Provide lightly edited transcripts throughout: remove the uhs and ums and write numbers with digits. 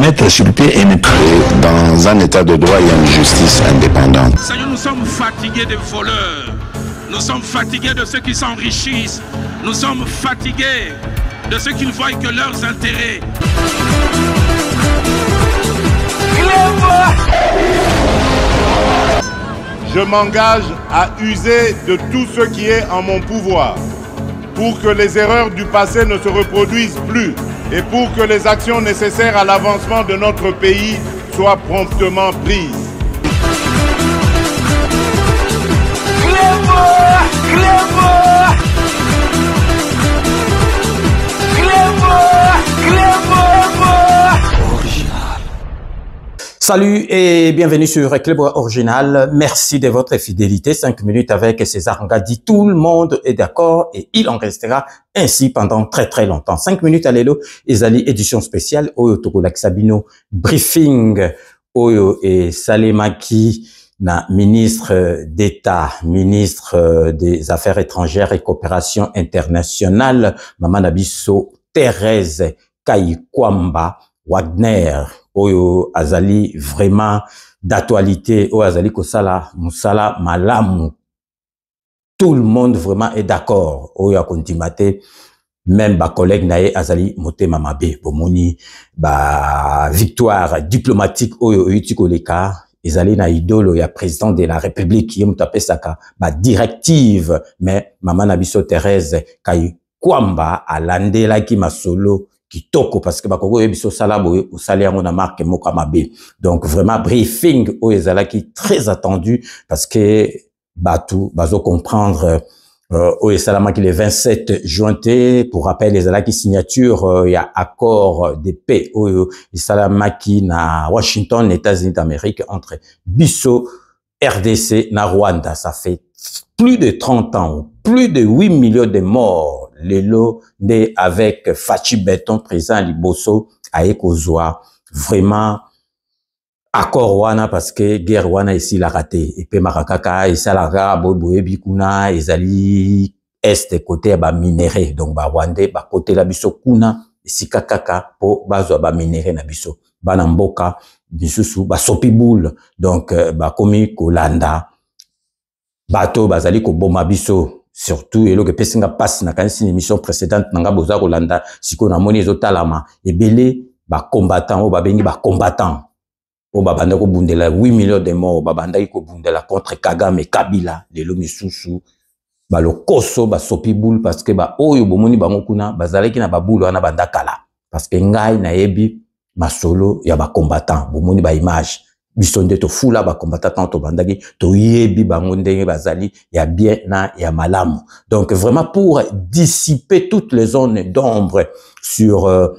mettre sur pied et dans un état de droit, il y a une justice indépendante. Seigneur, nous sommes fatigués des voleurs. Nous sommes fatigués de ceux qui s'enrichissent. Nous sommes fatigués de ceux qui ne voient que leurs intérêts. Je m'engage à user de tout ce qui est en mon pouvoir pour que les erreurs du passé ne se reproduisent plus et pour que les actions nécessaires à l'avancement de notre pays soient promptement prises. Salut et bienvenue sur Clébois Original. Merci de votre fidélité. 5 minutes avec César Ngadi. Tout le monde est d'accord et il en restera ainsi pendant très longtemps. 5 minutes à l'élo. Ezali édition spéciale. Oyo Tokolak Sabino briefing. Oyo et Salemaki na ministre d'État, ministre des Affaires étrangères et coopération internationale. Maman Nabiso Thérèse Kayikwamba Wagner. Oyo azali vraiment d'actualité, oyo azali kosala musala malamu. Tout le monde vraiment est d'accord. Oyo akondimate, même ba collègue nae azali motema mabe bomoni ba victoire diplomatique oyo uyitiko leka ezali na idolo ya président de la République yemutape saka ba directive mais maman na biso Thérèse Kayikwamba alandela ki masolo kitoko parce que bakoko yebiso sala boye osali yango na marque moko mabe. Donc vraiment briefing o ezalaki très attendu parce que batu bazo comprendre o esalama qui le 27 juin pour rappel ezalaki signature ya accord de paix o esalama qui na Washington États-Unis d'Amérique entre biso RDC na Rwanda. Ça fait plus de 30 ans, plus de 8 millions de morts. Lelo né avec Fachi Beton président Liboso aekozwa vraiment accord wana parce que guerre wana ici la raté et pe marakaka esalaka boyebi kuna ezali est côté ba minéré donc ba Rwandais ba côté la biso kuna esika kaka po bazwa ba minéré na biso bana mboka bisusu ba sopi boule donc ba komi kolanda bato bazali ko bomba biso. Surtout, et que pesinga passe na kanisi émission précédente nanga boza kolanda siko na moni ezotalama ebele ba combattant o ba bengi ba combattant o ba banda ko bundela 8 millions de morts ba banda ko bundela contre Kagame Kabila lelo misusu ba lokoso ba sopi boule parce que ba oyo bomoni bango kuna bazalaki na ba boule wana banda kala parce que ngai na yebi masolo ya ba combattant bomoni ba image bisonde to fula ba combattant to bandaki to yebi bango ndenge bazali ya bien na ya malamu. Donc vraiment pour dissiper toutes les zones d'ombre sur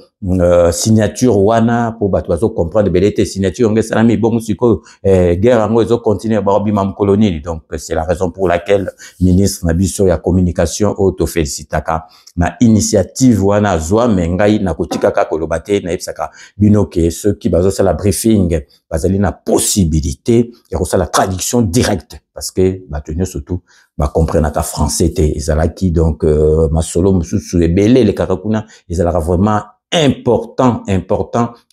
signature wana pour bato bazo comprendre belete signature nge salami bon siko guerre ngo ezo continuer ba bima colonie. Donc c'est la raison pour laquelle ministre Nabiso ya communication auto félicitaka na initiative wana zwa mengai na kotika ka kolobate na epsaka binoke ceux qui bazo la briefing bazali na possibilité ya ko la traduction directe parce que batenyo surtout ba comprendre ka français te ezalaki donc masolo mususu ebele le kakuna ezalaka vraiment important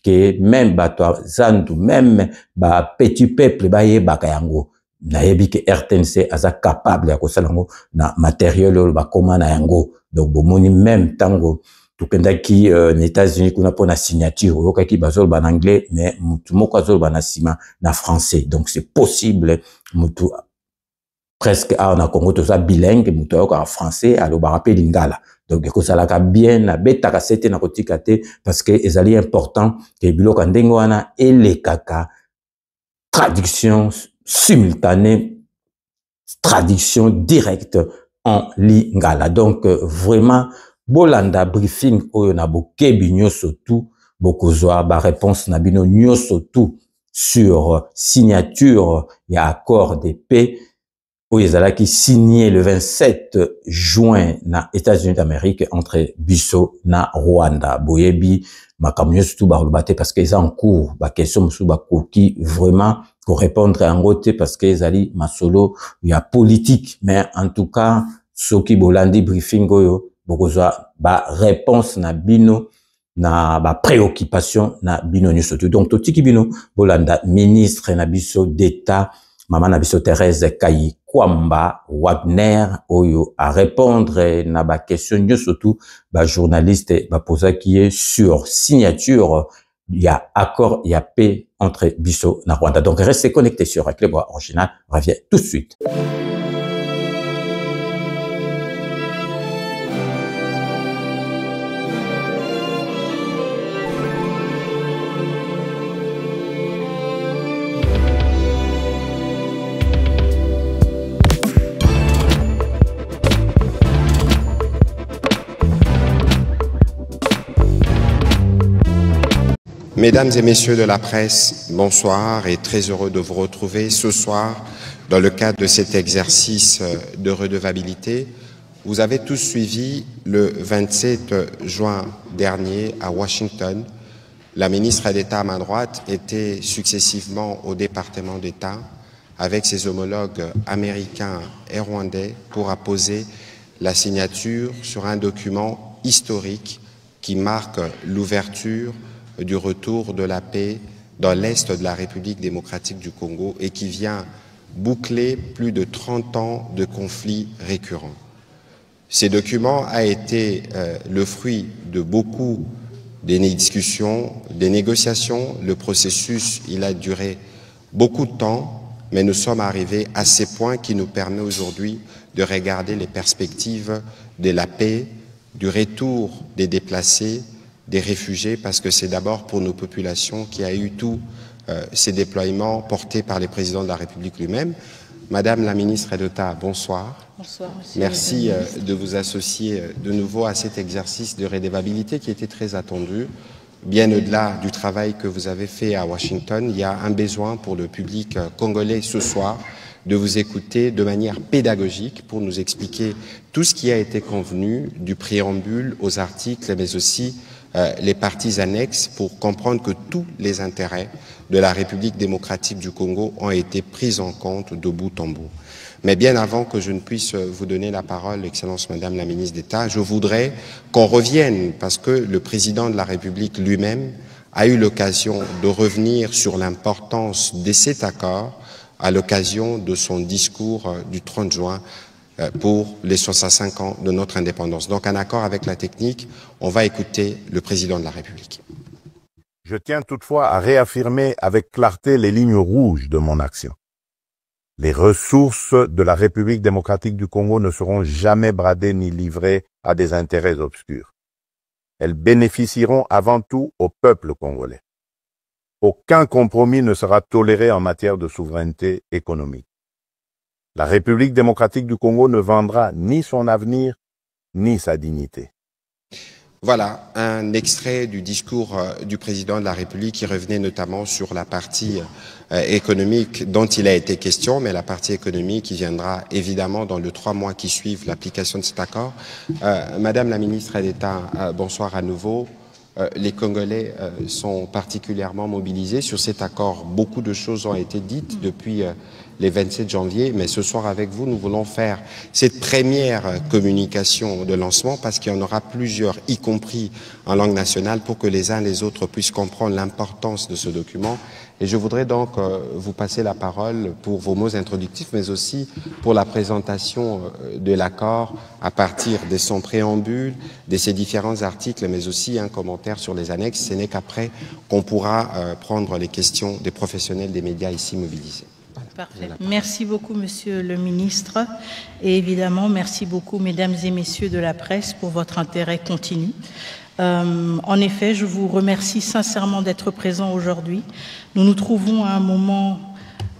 que même bato zandu même ba petit peuple ba yebaka yango na yebi que RTNC aza capable ya kosala ngo na matériel ba koma na yango. Donc bomoni même tango tukendaki les États-Unis kuna pona signature okaki bazol ba en anglais mais mutu moko azol ba na sima na français. Donc c'est possible mutu presque na Congo to ça bilingue mutu en français alo ba rappel lingala. Donc ça la bien na beta kasete na kotika te parce que ezali important que biloko ndengo wana et les kaka traduction simultanée traduction directe en lingala. Donc vraiment bolanda briefing oyo na bokebi nyoso tout bokozwa ba réponse na bino nyoso tout sur signature ya accord de paix Oyezala qui signé le 27 juin na États-Unis d'Amérique entre biso na Rwanda. Boyebi makamyo surtout barulbate parce que ils en cours ba question musu ba koki vraiment pour répondre en côté parce que ezali masolo ya politique mais en tout cas soki bolandi briefing oyo bokozwa ba réponse na bino na ba préoccupation na bino nyuso. Donc totiki bino bolanda ministre na biso d'État Maman na biso Thérèse Kayikwamba Wagner oyo à répondre na ba question nyuso tout ba journaliste ba posa qui est sur signature il y a accord, il y a paix entre Bisso et Rwanda. Donc, restez connectés sur Éclairvoix Original. On revient tout de suite. Mesdames et messieurs de la presse, bonsoir et très heureux de vous retrouver ce soir dans le cadre de cet exercice de redevabilité. Vous avez tous suivi le 27 juin dernier à Washington. La ministre d'État à ma droite était successivement au département d'État avec ses homologues américains et rwandais pour apposer la signature sur un document historique qui marque l'ouverture du retour de la paix dans l'Est de la République démocratique du Congo et qui vient boucler plus de 30 ans de conflits récurrents. Ces documents a été le fruit de beaucoup de discussions, des négociations. Le processus, il a duré beaucoup de temps, mais nous sommes arrivés à ces points qui nous permettent aujourd'hui de regarder les perspectives de la paix, du retour des déplacés, des réfugiés, parce que c'est d'abord pour nos populations qu'il y a eu tous ces déploiements portés par le président de la République lui-même. Madame la ministre d'État, bonsoir. Bonsoir, monsieur. Merci de vous associer de nouveau à cet exercice de redevabilité qui était très attendu. Bien au-delà du travail que vous avez fait à Washington, il y a un besoin pour le public congolais ce soir de vous écouter de manière pédagogique pour nous expliquer tout ce qui a été convenu du préambule aux articles, mais aussi les parties annexes pour comprendre que tous les intérêts de la République démocratique du Congo ont été pris en compte de bout en bout. Mais bien avant que je ne puisse vous donner la parole, Excellence Madame la Ministre d'État, je voudrais qu'on revienne, parce que le président de la République lui-même a eu l'occasion de revenir sur l'importance de cet accord à l'occasion de son discours du 30 juin pour les 65 ans de notre indépendance. Donc, en accord avec la technique, on va écouter le président de la République. Je tiens toutefois à réaffirmer avec clarté les lignes rouges de mon action. Les ressources de la République démocratique du Congo ne seront jamais bradées ni livrées à des intérêts obscurs. Elles bénéficieront avant tout au peuple congolais. Aucun compromis ne sera toléré en matière de souveraineté économique. La République démocratique du Congo ne vendra ni son avenir, ni sa dignité. Voilà un extrait du discours du président de la République qui revenait notamment sur la partie économique dont il a été question, mais la partie économique qui viendra évidemment dans les 3 mois qui suivent l'application de cet accord. Madame la ministre d'État, bonsoir à nouveau. Les Congolais sont particulièrement mobilisés sur cet accord. Beaucoup de choses ont été dites depuis les 27 janvier, mais ce soir avec vous, nous voulons faire cette première communication de lancement parce qu'il y en aura plusieurs, y compris en langue nationale, pour que les uns et les autres puissent comprendre l'importance de ce document. Et je voudrais donc vous passer la parole pour vos mots introductifs, mais aussi pour la présentation de l'accord à partir de son préambule, de ses différents articles, mais aussi un commentaire sur les annexes. Ce n'est qu'après qu'on pourra prendre les questions des professionnels des médias ici mobilisés. Parfait. Merci beaucoup, Monsieur le Ministre. Et évidemment, merci beaucoup, Mesdames et Messieurs de la presse, pour votre intérêt continu. En effet, je vous remercie sincèrement d'être présents aujourd'hui. Nous nous trouvons à un moment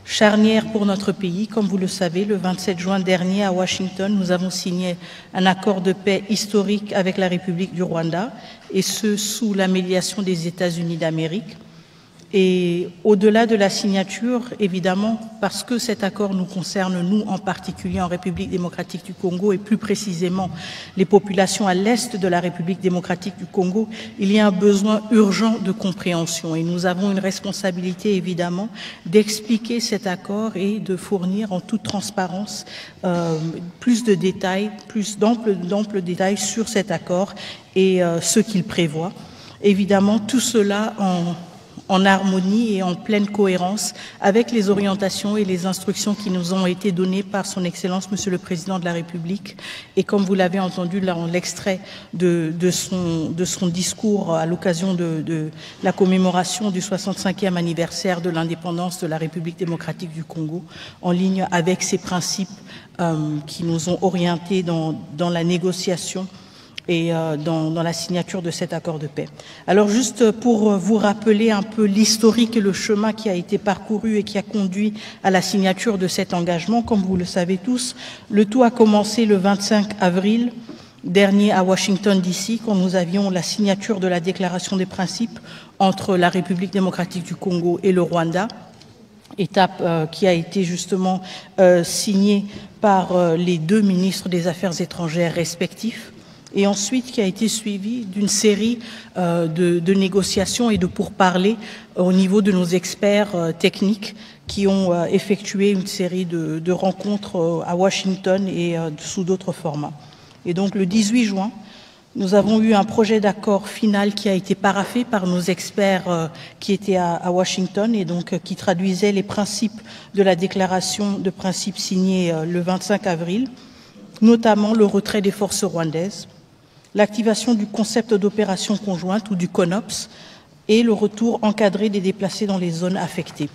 charnière pour notre pays. Comme vous le savez, le 27 juin dernier à Washington, nous avons signé un accord de paix historique avec la République du Rwanda, et ce, sous la médiation des États-Unis d'Amérique. Et au-delà de la signature, évidemment, parce que cet accord nous concerne, nous en particulier en République démocratique du Congo et plus précisément les populations à l'est de la République démocratique du Congo, il y a un besoin urgent de compréhension et nous avons une responsabilité évidemment d'expliquer cet accord et de fournir en toute transparence plus de détails, plus d'amples détails sur cet accord et ce qu'il prévoit. Évidemment, tout cela en harmonie et en pleine cohérence avec les orientations et les instructions qui nous ont été données par son Excellence, Monsieur le Président de la République. Et comme vous l'avez entendu dans l'extrait de son discours à l'occasion de la commémoration du 65e anniversaire de l'indépendance de la République démocratique du Congo, en ligne avec ces principes qui nous ont orientés dans la négociation et dans la signature de cet accord de paix. Alors juste pour vous rappeler un peu l'historique et le chemin qui a été parcouru et qui a conduit à la signature de cet engagement, comme vous le savez tous, le tout a commencé le 25 avril dernier à Washington DC, quand nous avions la signature de la déclaration des principes entre la République démocratique du Congo et le Rwanda, étape qui a été justement signée par les deux ministres des Affaires étrangères respectifs, et ensuite qui a été suivi d'une série de négociations et de pourparlers au niveau de nos experts techniques qui ont effectué une série de rencontres à Washington et sous d'autres formats. Et donc le 18 juin, nous avons eu un projet d'accord final qui a été paraphé par nos experts qui étaient à Washington et donc qui traduisait les principes de la déclaration de principes signée le 25 avril, notamment le retrait des forces rwandaises, l'activation du concept d'opération conjointe ou du CONOPS et le retour encadré des déplacés dans les zones affectées.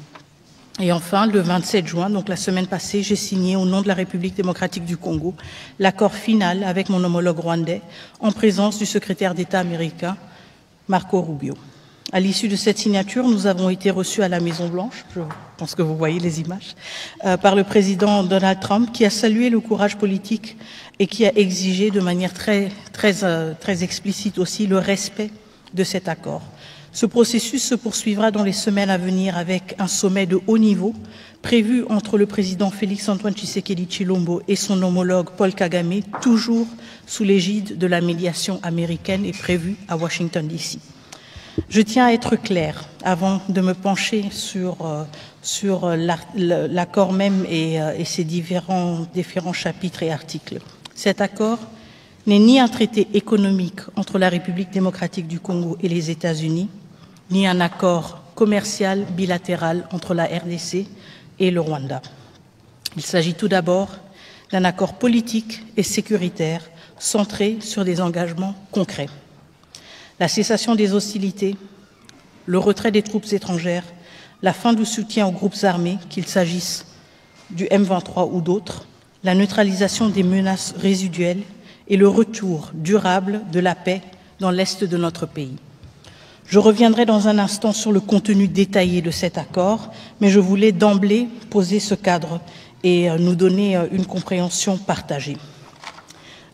Et enfin, le 27 juin, donc la semaine passée, j'ai signé au nom de la République démocratique du Congo l'accord final avec mon homologue rwandais en présence du secrétaire d'État américain Marco Rubio. À l'issue de cette signature, nous avons été reçus à la Maison-Blanche, je pense que vous voyez les images, par le président Donald Trump, qui a salué le courage politique et qui a exigé de manière très explicite aussi le respect de cet accord. Ce processus se poursuivra dans les semaines à venir avec un sommet de haut niveau prévu entre le président Félix-Antoine Tshisekedi Tshilombo et son homologue Paul Kagame, toujours sous l'égide de la médiation américaine et prévu à Washington DC. Je tiens à être clair avant de me pencher sur l'accord même et ses différents chapitres et articles. Cet accord n'est ni un traité économique entre la République démocratique du Congo et les États-Unis, ni un accord commercial bilatéral entre la RDC et le Rwanda. Il s'agit tout d'abord d'un accord politique et sécuritaire centré sur des engagements concrets. La cessation des hostilités, le retrait des troupes étrangères, la fin du soutien aux groupes armés, qu'il s'agisse du M23 ou d'autres, la neutralisation des menaces résiduelles et le retour durable de la paix dans l'est de notre pays. Je reviendrai dans un instant sur le contenu détaillé de cet accord, mais je voulais d'emblée poser ce cadre et nous donner une compréhension partagée.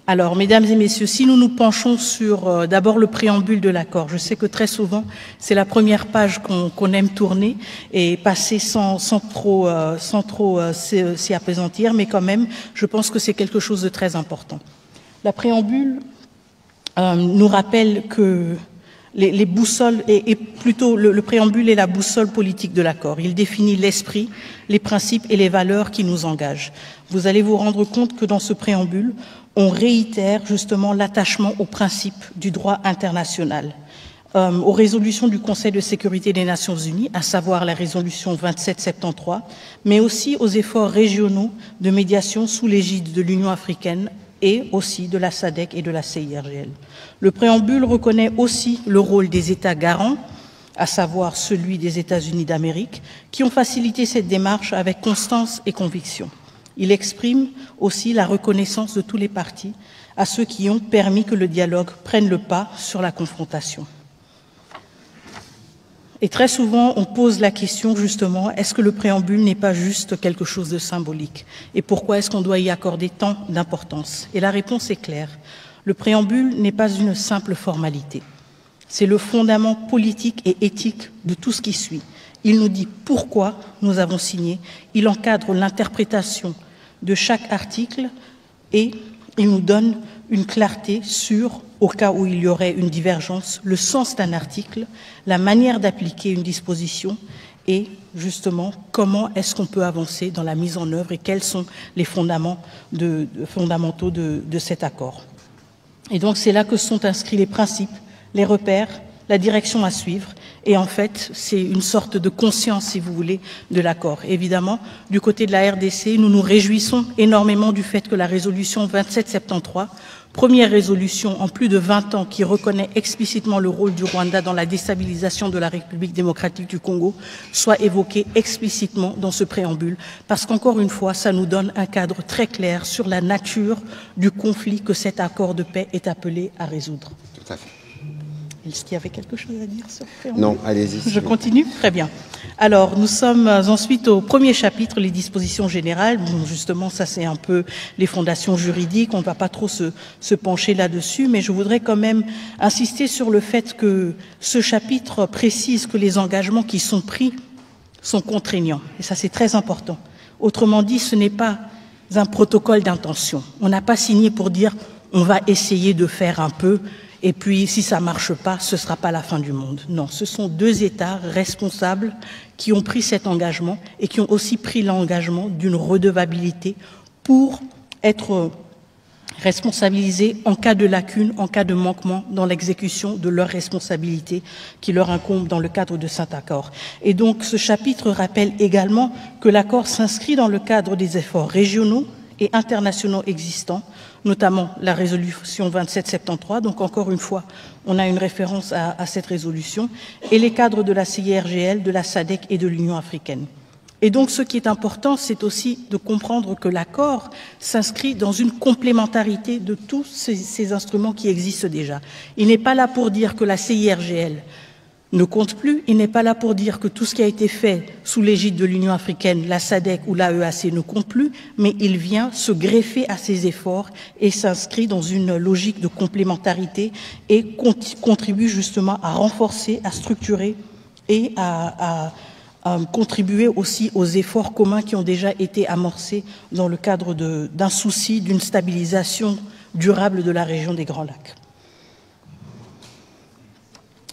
Alors, mesdames et messieurs, si nous nous penchons sur d'abord le préambule de l'accord, je sais que très souvent, c'est la première page qu'on aime tourner et passer sans trop s'y appesantir, mais quand même, je pense que c'est quelque chose de très important. La préambule nous rappelle que les boussoles, et plutôt le préambule est la boussole politique de l'accord. Il définit l'esprit, les principes et les valeurs qui nous engagent. Vous allez vous rendre compte que dans ce préambule, on réitère justement l'attachement aux principes du droit international, aux résolutions du Conseil de sécurité des Nations Unies, à savoir la résolution 2773, mais aussi aux efforts régionaux de médiation sous l'égide de l'Union africaine et aussi de la SADC et de la CIRGL. Le préambule reconnaît aussi le rôle des États garants, à savoir celui des États-Unis d'Amérique, qui ont facilité cette démarche avec constance et conviction. Il exprime aussi la reconnaissance de tous les partis à ceux qui ont permis que le dialogue prenne le pas sur la confrontation. Et très souvent, on pose la question justement, est-ce que le préambule n'est pas juste quelque chose de symbolique? Et pourquoi est-ce qu'on doit y accorder tant d'importance? Et la réponse est claire. Le préambule n'est pas une simple formalité. C'est le fondament politique et éthique de tout ce qui suit. Il nous dit pourquoi nous avons signé, il encadre l'interprétation de chaque article et il nous donne une clarté sur, au cas où il y aurait une divergence, le sens d'un article, la manière d'appliquer une disposition et justement comment est-ce qu'on peut avancer dans la mise en œuvre et quels sont les fondamentaux de cet accord. Et donc c'est là que sont inscrits les principes, les repères la direction à suivre. Et en fait, c'est une sorte de conscience, si vous voulez, de l'accord. Évidemment, du côté de la RDC, nous nous réjouissons énormément du fait que la résolution 2773, première résolution en plus de 20 ans qui reconnaît explicitement le rôle du Rwanda dans la déstabilisation de la République démocratique du Congo, soit évoquée explicitement dans ce préambule, parce qu'encore une fois, ça nous donne un cadre très clair sur la nature du conflit que cet accord de paix est appelé à résoudre. Tout à fait. Est-ce qu'il y avait quelque chose à dire sur le préambule? Non, allez-y. Je continue? Très bien. Alors, nous sommes ensuite au premier chapitre, les dispositions générales. Bon, justement, ça c'est un peu les fondations juridiques, on ne va pas trop se pencher là-dessus, mais je voudrais quand même insister sur le fait que ce chapitre précise que les engagements qui sont pris sont contraignants. Et ça c'est très important. Autrement dit, ce n'est pas un protocole d'intention. On n'a pas signé pour dire on va essayer de faire un peu, et puis si ça ne marche pas, ce ne sera pas la fin du monde. Non, ce sont deux États responsables qui ont pris cet engagement et qui ont aussi pris l'engagement d'une redevabilité pour être responsabilisés en cas de lacune, en cas de manquement dans l'exécution de leurs responsabilités qui leur incombent dans le cadre de cet accord. Et donc ce chapitre rappelle également que l'accord s'inscrit dans le cadre des efforts régionaux et internationaux existants, notamment la résolution 2773, donc encore une fois, on a une référence à cette résolution, et les cadres de la CIRGL, de la SADC et de l'Union africaine. Et donc ce qui est important, c'est aussi de comprendre que l'accord s'inscrit dans une complémentarité de tous ces instruments qui existent déjà. Il n'est pas là pour dire que la CIRGL ne compte plus, il n'est pas là pour dire que tout ce qui a été fait sous l'égide de l'Union africaine, la SADC ou l'AEAC ne compte plus, mais il vient se greffer à ces efforts et s'inscrit dans une logique de complémentarité et contribue justement à renforcer, à structurer et à contribuer aussi aux efforts communs qui ont déjà été amorcés dans le cadre d'un souci d'une stabilisation durable de la région des Grands Lacs.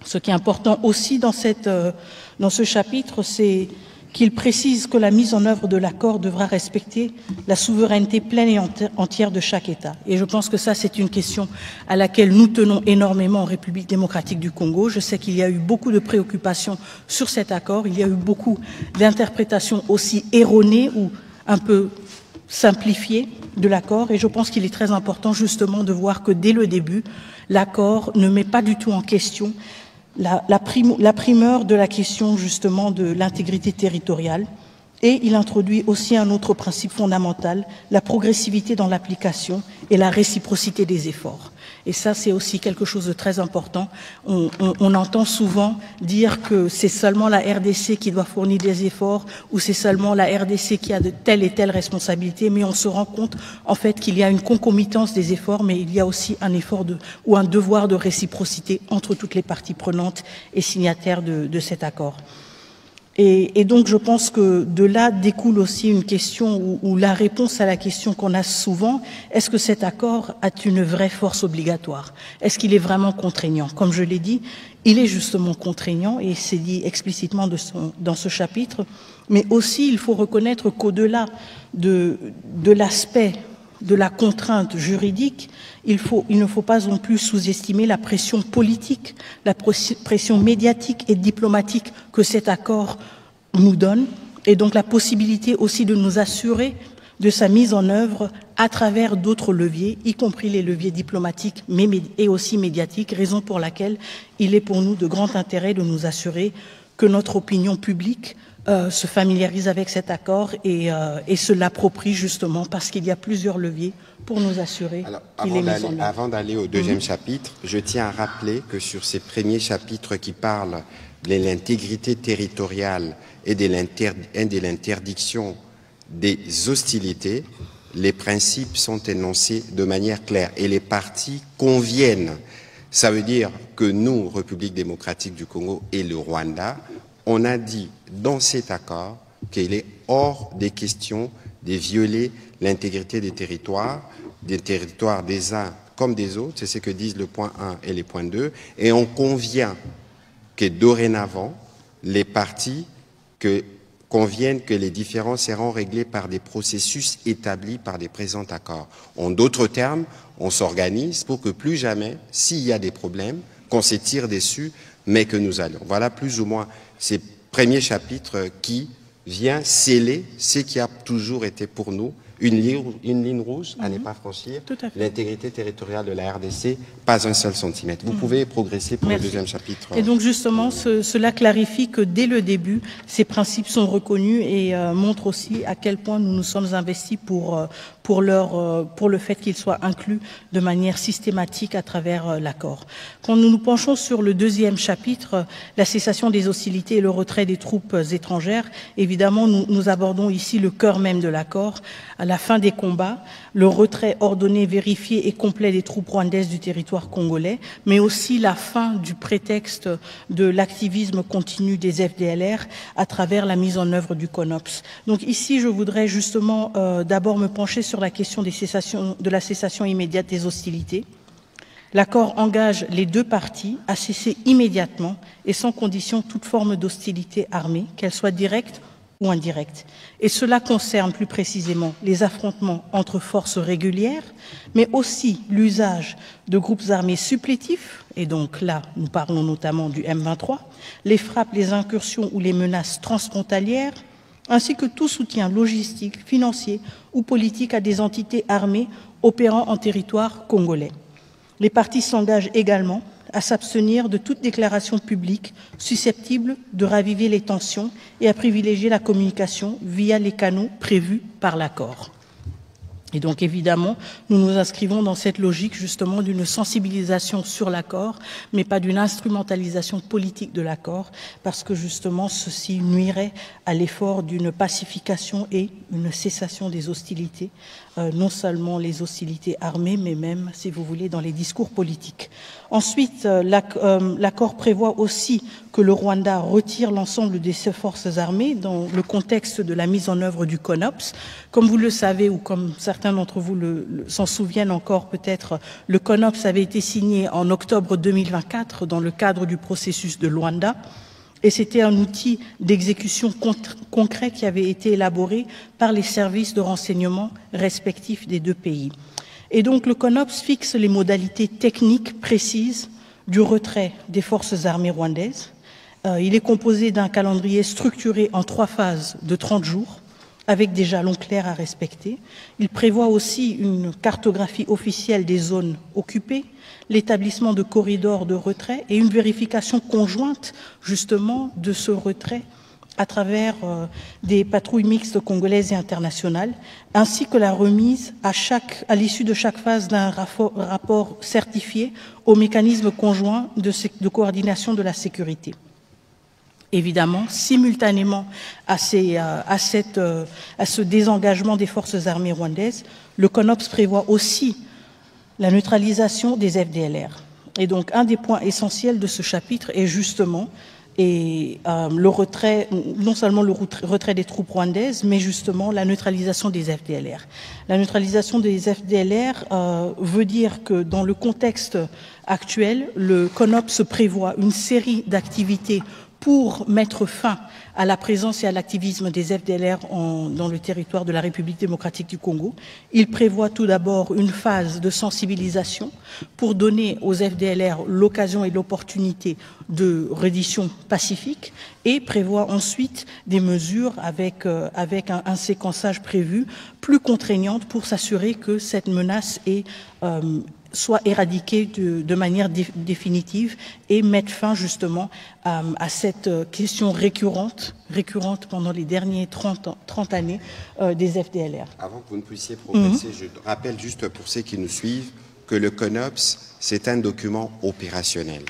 Ce qui est important aussi dans ce chapitre, c'est qu'il précise que la mise en œuvre de l'accord devra respecter la souveraineté pleine et entière de chaque État. Et je pense que ça, c'est une question à laquelle nous tenons énormément en République démocratique du Congo. Je sais qu'il y a eu beaucoup de préoccupations sur cet accord. Il y a eu beaucoup d'interprétations aussi erronées ou un peu simplifiées de l'accord. Et je pense qu'il est très important justement de voir que dès le début, l'accord ne met pas du tout en question la primeur de la question justement de l'intégrité territoriale, et il introduit aussi un autre principe fondamental, la progressivité dans l'application et la réciprocité des efforts. Et ça, c'est aussi quelque chose de très important. On entend souvent dire que c'est seulement la RDC qui doit fournir des efforts ou c'est seulement la RDC qui a de telle et telle responsabilité, mais on se rend compte en fait qu'il y a une concomitance des efforts, mais il y a aussi un effort ou un devoir de réciprocité entre toutes les parties prenantes et signataires de cet accord. Et donc, je pense que de là découle aussi une question ou la réponse à la question qu'on a souvent, est-ce que cet accord a une vraie force obligatoire? Est-ce qu'il est vraiment contraignant? Comme je l'ai dit, il est justement contraignant et c'est dit explicitement dans ce chapitre, mais aussi il faut reconnaître qu'au-delà de l'aspect de la contrainte juridique, il ne faut pas non plus sous-estimer la pression politique, la pression médiatique et diplomatique que cet accord nous donne, et donc la possibilité aussi de nous assurer de sa mise en œuvre à travers d'autres leviers, y compris les leviers diplomatiques et aussi médiatiques, raison pour laquelle il est pour nous de grand intérêt de nous assurer que notre opinion publique se familiarise avec cet accord et se l'approprie justement parce qu'il y a plusieurs leviers pour nous assurer qu'il est mis en œuvre. Avant d'aller au deuxième chapitre, je tiens à rappeler que sur ces premiers chapitres qui parlent de l'intégrité territoriale et de l'interdiction des hostilités, les principes sont énoncés de manière claire et les parties conviennent. Ça veut dire que nous, République démocratique du Congo et le Rwanda, on a dit dans cet accord qu'il est hors des questions de violer l'intégrité des territoires des uns comme des autres, c'est ce que disent le point 1 et les points 2, et on convient que dorénavant, les parties conviennent que les différends seront réglés par des processus établis par des présents accords. En d'autres termes, on s'organise pour que plus jamais, s'il y a des problèmes, qu'on s'étire dessus, mais que nous allons. Voilà plus ou moins ces premiers chapitres qui vient sceller ce qui a toujours été pour nous une ligne rouge à ne pas franchir, l'intégrité territoriale de la RDC, pas un seul centimètre. Vous pouvez progresser pour le deuxième chapitre. Et donc justement, cela clarifie que dès le début, ces principes sont reconnus et montrent aussi à quel point nous nous sommes investis pour le fait qu'ils soient inclus de manière systématique à travers l'accord. Quand nous nous penchons sur le deuxième chapitre, la cessation des hostilités et le retrait des troupes étrangères, évidemment, nous abordons ici le cœur même de l'accord. À la fin des combats, le retrait ordonné, vérifié et complet des troupes rwandaises du territoire congolais, mais aussi la fin du prétexte de l'activisme continu des FDLR à travers la mise en œuvre du CONOPS. Donc ici, je voudrais justement d'abord me pencher sur la question de la cessation immédiate des hostilités. L'accord engage les deux parties à cesser immédiatement et sans condition toute forme d'hostilité armée, qu'elle soit directe ou indirecte. Et cela concerne plus précisément les affrontements entre forces régulières, mais aussi l'usage de groupes armés supplétifs, et donc là, nous parlons notamment du M23, les frappes, les incursions ou les menaces transfrontalières, ainsi que tout soutien logistique, financier ou politique à des entités armées opérant en territoire congolais. Les parties s'engagent également à s'abstenir de toute déclaration publique susceptible de raviver les tensions et à privilégier la communication via les canaux prévus par l'accord. Et donc évidemment, nous nous inscrivons dans cette logique justement d'une sensibilisation sur l'accord, mais pas d'une instrumentalisation politique de l'accord, parce que justement ceci nuirait à l'effort d'une pacification et une cessation des hostilités, non seulement les hostilités armées, mais même, si vous voulez, dans les discours politiques. Ensuite, l'accord prévoit aussi que le Rwanda retire l'ensemble de ses forces armées dans le contexte de la mise en œuvre du CONOPS. Comme vous le savez, ou comme certains d'entre vous s'en souviennent encore peut-être, le CONOPS avait été signé en octobre 2024 dans le cadre du processus de Luanda. Et c'était un outil d'exécution concret qui avait été élaboré par les services de renseignement respectifs des deux pays. Et donc le CONOPS fixe les modalités techniques précises du retrait des forces armées rwandaises. Il est composé d'un calendrier structuré en 3 phases de 30 jours, avec des jalons clairs à respecter. Il prévoit aussi une cartographie officielle des zones occupées, l'établissement de corridors de retrait et une vérification conjointe justement de ce retrait à travers des patrouilles mixtes congolaises et internationales, ainsi que la remise à l'issue de chaque phase d'un rapport certifié au mécanisme conjoint de coordination de la sécurité. Évidemment, simultanément à ce désengagement des forces armées rwandaises, le CONOPS prévoit aussi la neutralisation des FDLR. Et donc, un des points essentiels de ce chapitre est justement le retrait, non seulement le retrait des troupes rwandaises, mais justement la neutralisation des FDLR. La neutralisation des FDLR veut dire que dans le contexte actuel, le CONOPS prévoit une série d'activités pour mettre fin à la présence et à l'activisme des FDLR dans le territoire de la République démocratique du Congo. Il prévoit tout d'abord une phase de sensibilisation pour donner aux FDLR l'occasion et l'opportunité de reddition pacifique et prévoit ensuite des mesures avec un séquençage prévu plus contraignante pour s'assurer que cette menace soit éradiquée de manière définitive et mettre fin justement à cette question récurrente pendant les derniers 30 années des FDLR. Avant que vous ne puissiez progresser, je rappelle juste pour ceux qui nous suivent que le CONOPS, c'est un document opérationnel.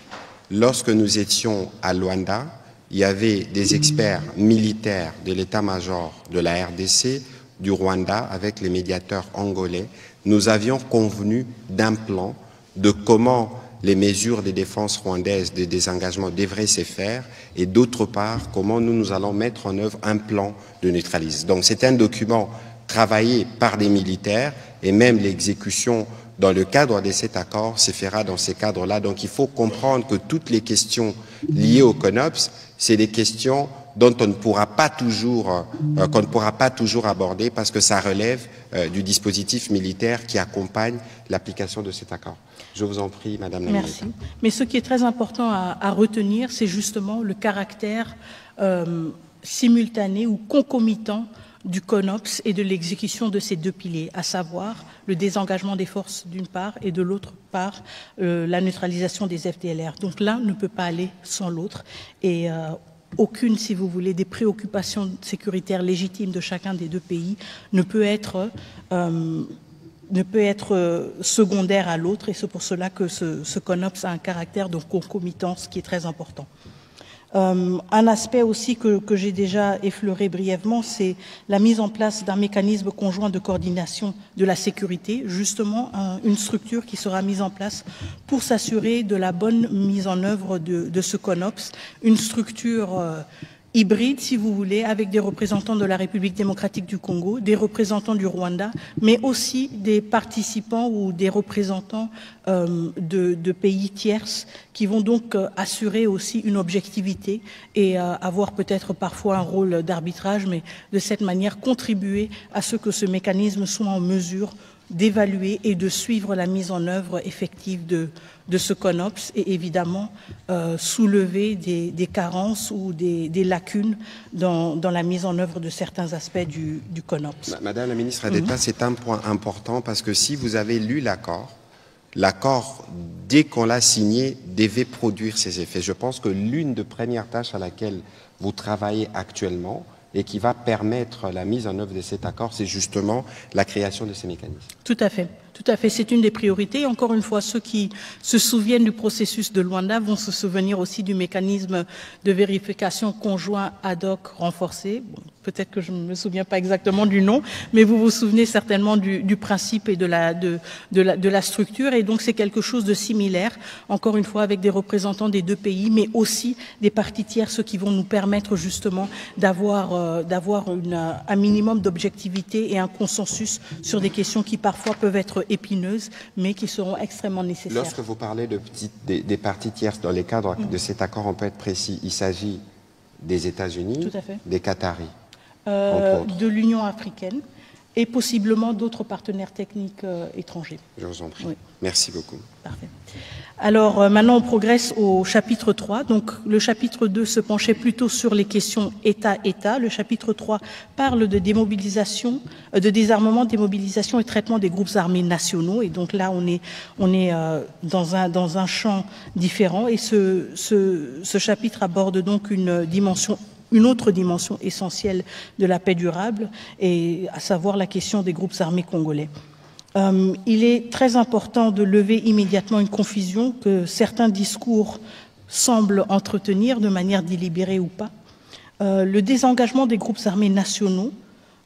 Lorsque nous étions à Luanda, il y avait des experts militaires de l'état-major de la RDC, du Rwanda, avec les médiateurs angolais. Nous avions convenu d'un plan de comment les mesures de défense rwandaises de désengagement devraient se faire et d'autre part, comment nous allons mettre en œuvre un plan de neutralisation. Donc c'est un document travaillé par des militaires et même l'exécution dans le cadre de cet accord se fera dans ces cadres-là. Donc il faut comprendre que toutes les questions liées au CONOPS, c'est des questions dont on ne pourra pas toujours, qu'on ne pourra pas toujours aborder parce que ça relève du dispositif militaire qui accompagne l'application de cet accord. Je vous en prie, Madame la Ministre. Merci. Mais ce qui est très important à retenir, c'est justement le caractère simultané ou concomitant du CONOPS et de l'exécution de ces deux piliers, à savoir le désengagement des forces d'une part et de l'autre part la neutralisation des FDLR. Donc l'un ne peut pas aller sans l'autre et aucune, si vous voulez, des préoccupations sécuritaires légitimes de chacun des deux pays ne peut être secondaire à l'autre et c'est pour cela que ce CONOPS a un caractère de concomitance qui est très important. Un aspect aussi que j'ai déjà effleuré brièvement, c'est la mise en place d'un mécanisme conjoint de coordination de la sécurité, justement une structure qui sera mise en place pour s'assurer de la bonne mise en œuvre de ce CONOPS, une structure hybride, si vous voulez, avec des représentants de la République démocratique du Congo, des représentants du Rwanda, mais aussi des participants ou des représentants de pays tierces qui vont donc assurer aussi une objectivité et avoir peut-être parfois un rôle d'arbitrage, mais de cette manière contribuer à ce que ce mécanisme soit en mesure d'évaluer et de suivre la mise en œuvre effective de ce CONOPS et évidemment soulever des carences ou des lacunes dans la mise en œuvre de certains aspects du CONOPS. Madame la ministre d'État, c'est un point important parce que si vous avez lu l'accord, dès qu'on l'a signé, devait produire ses effets. Je pense que l'une des premières tâches à laquelle vous travaillez actuellement et qui va permettre la mise en œuvre de cet accord, c'est justement la création de ces mécanismes. Tout à fait. Tout à fait, c'est une des priorités. Encore une fois, ceux qui se souviennent du processus de Luanda vont se souvenir aussi du mécanisme de vérification conjoint ad hoc renforcé. Bon, peut-être que je ne me souviens pas exactement du nom, mais vous vous souvenez certainement du principe et de la structure. Et donc, c'est quelque chose de similaire, encore une fois, avec des représentants des deux pays, mais aussi des parties tierces qui vont nous permettre justement d'avoir un minimum d'objectivité et un consensus sur des questions qui parfois peuvent être épineuses, mais qui seront extrêmement nécessaires. Lorsque vous parlez des parties tierces dans les cadres de cet accord, on peut être précis. Il s'agit des États-Unis, des Qataris, de l'Union africaine et possiblement d'autres partenaires techniques étrangers. Je vous en prie. Oui. Merci beaucoup. Parfait. Alors maintenant on progresse au chapitre 3. Donc le chapitre 2 se penchait plutôt sur les questions État-État. Le chapitre 3 parle de démobilisation, de désarmement, démobilisation et traitement des groupes armés nationaux. Et donc là on est dans un champ différent. Et ce chapitre aborde donc une autre dimension essentielle de la paix durable, et à savoir la question des groupes armés congolais. Il est très important de lever immédiatement une confusion que certains discours semblent entretenir de manière délibérée ou pas. Le désengagement des groupes armés nationaux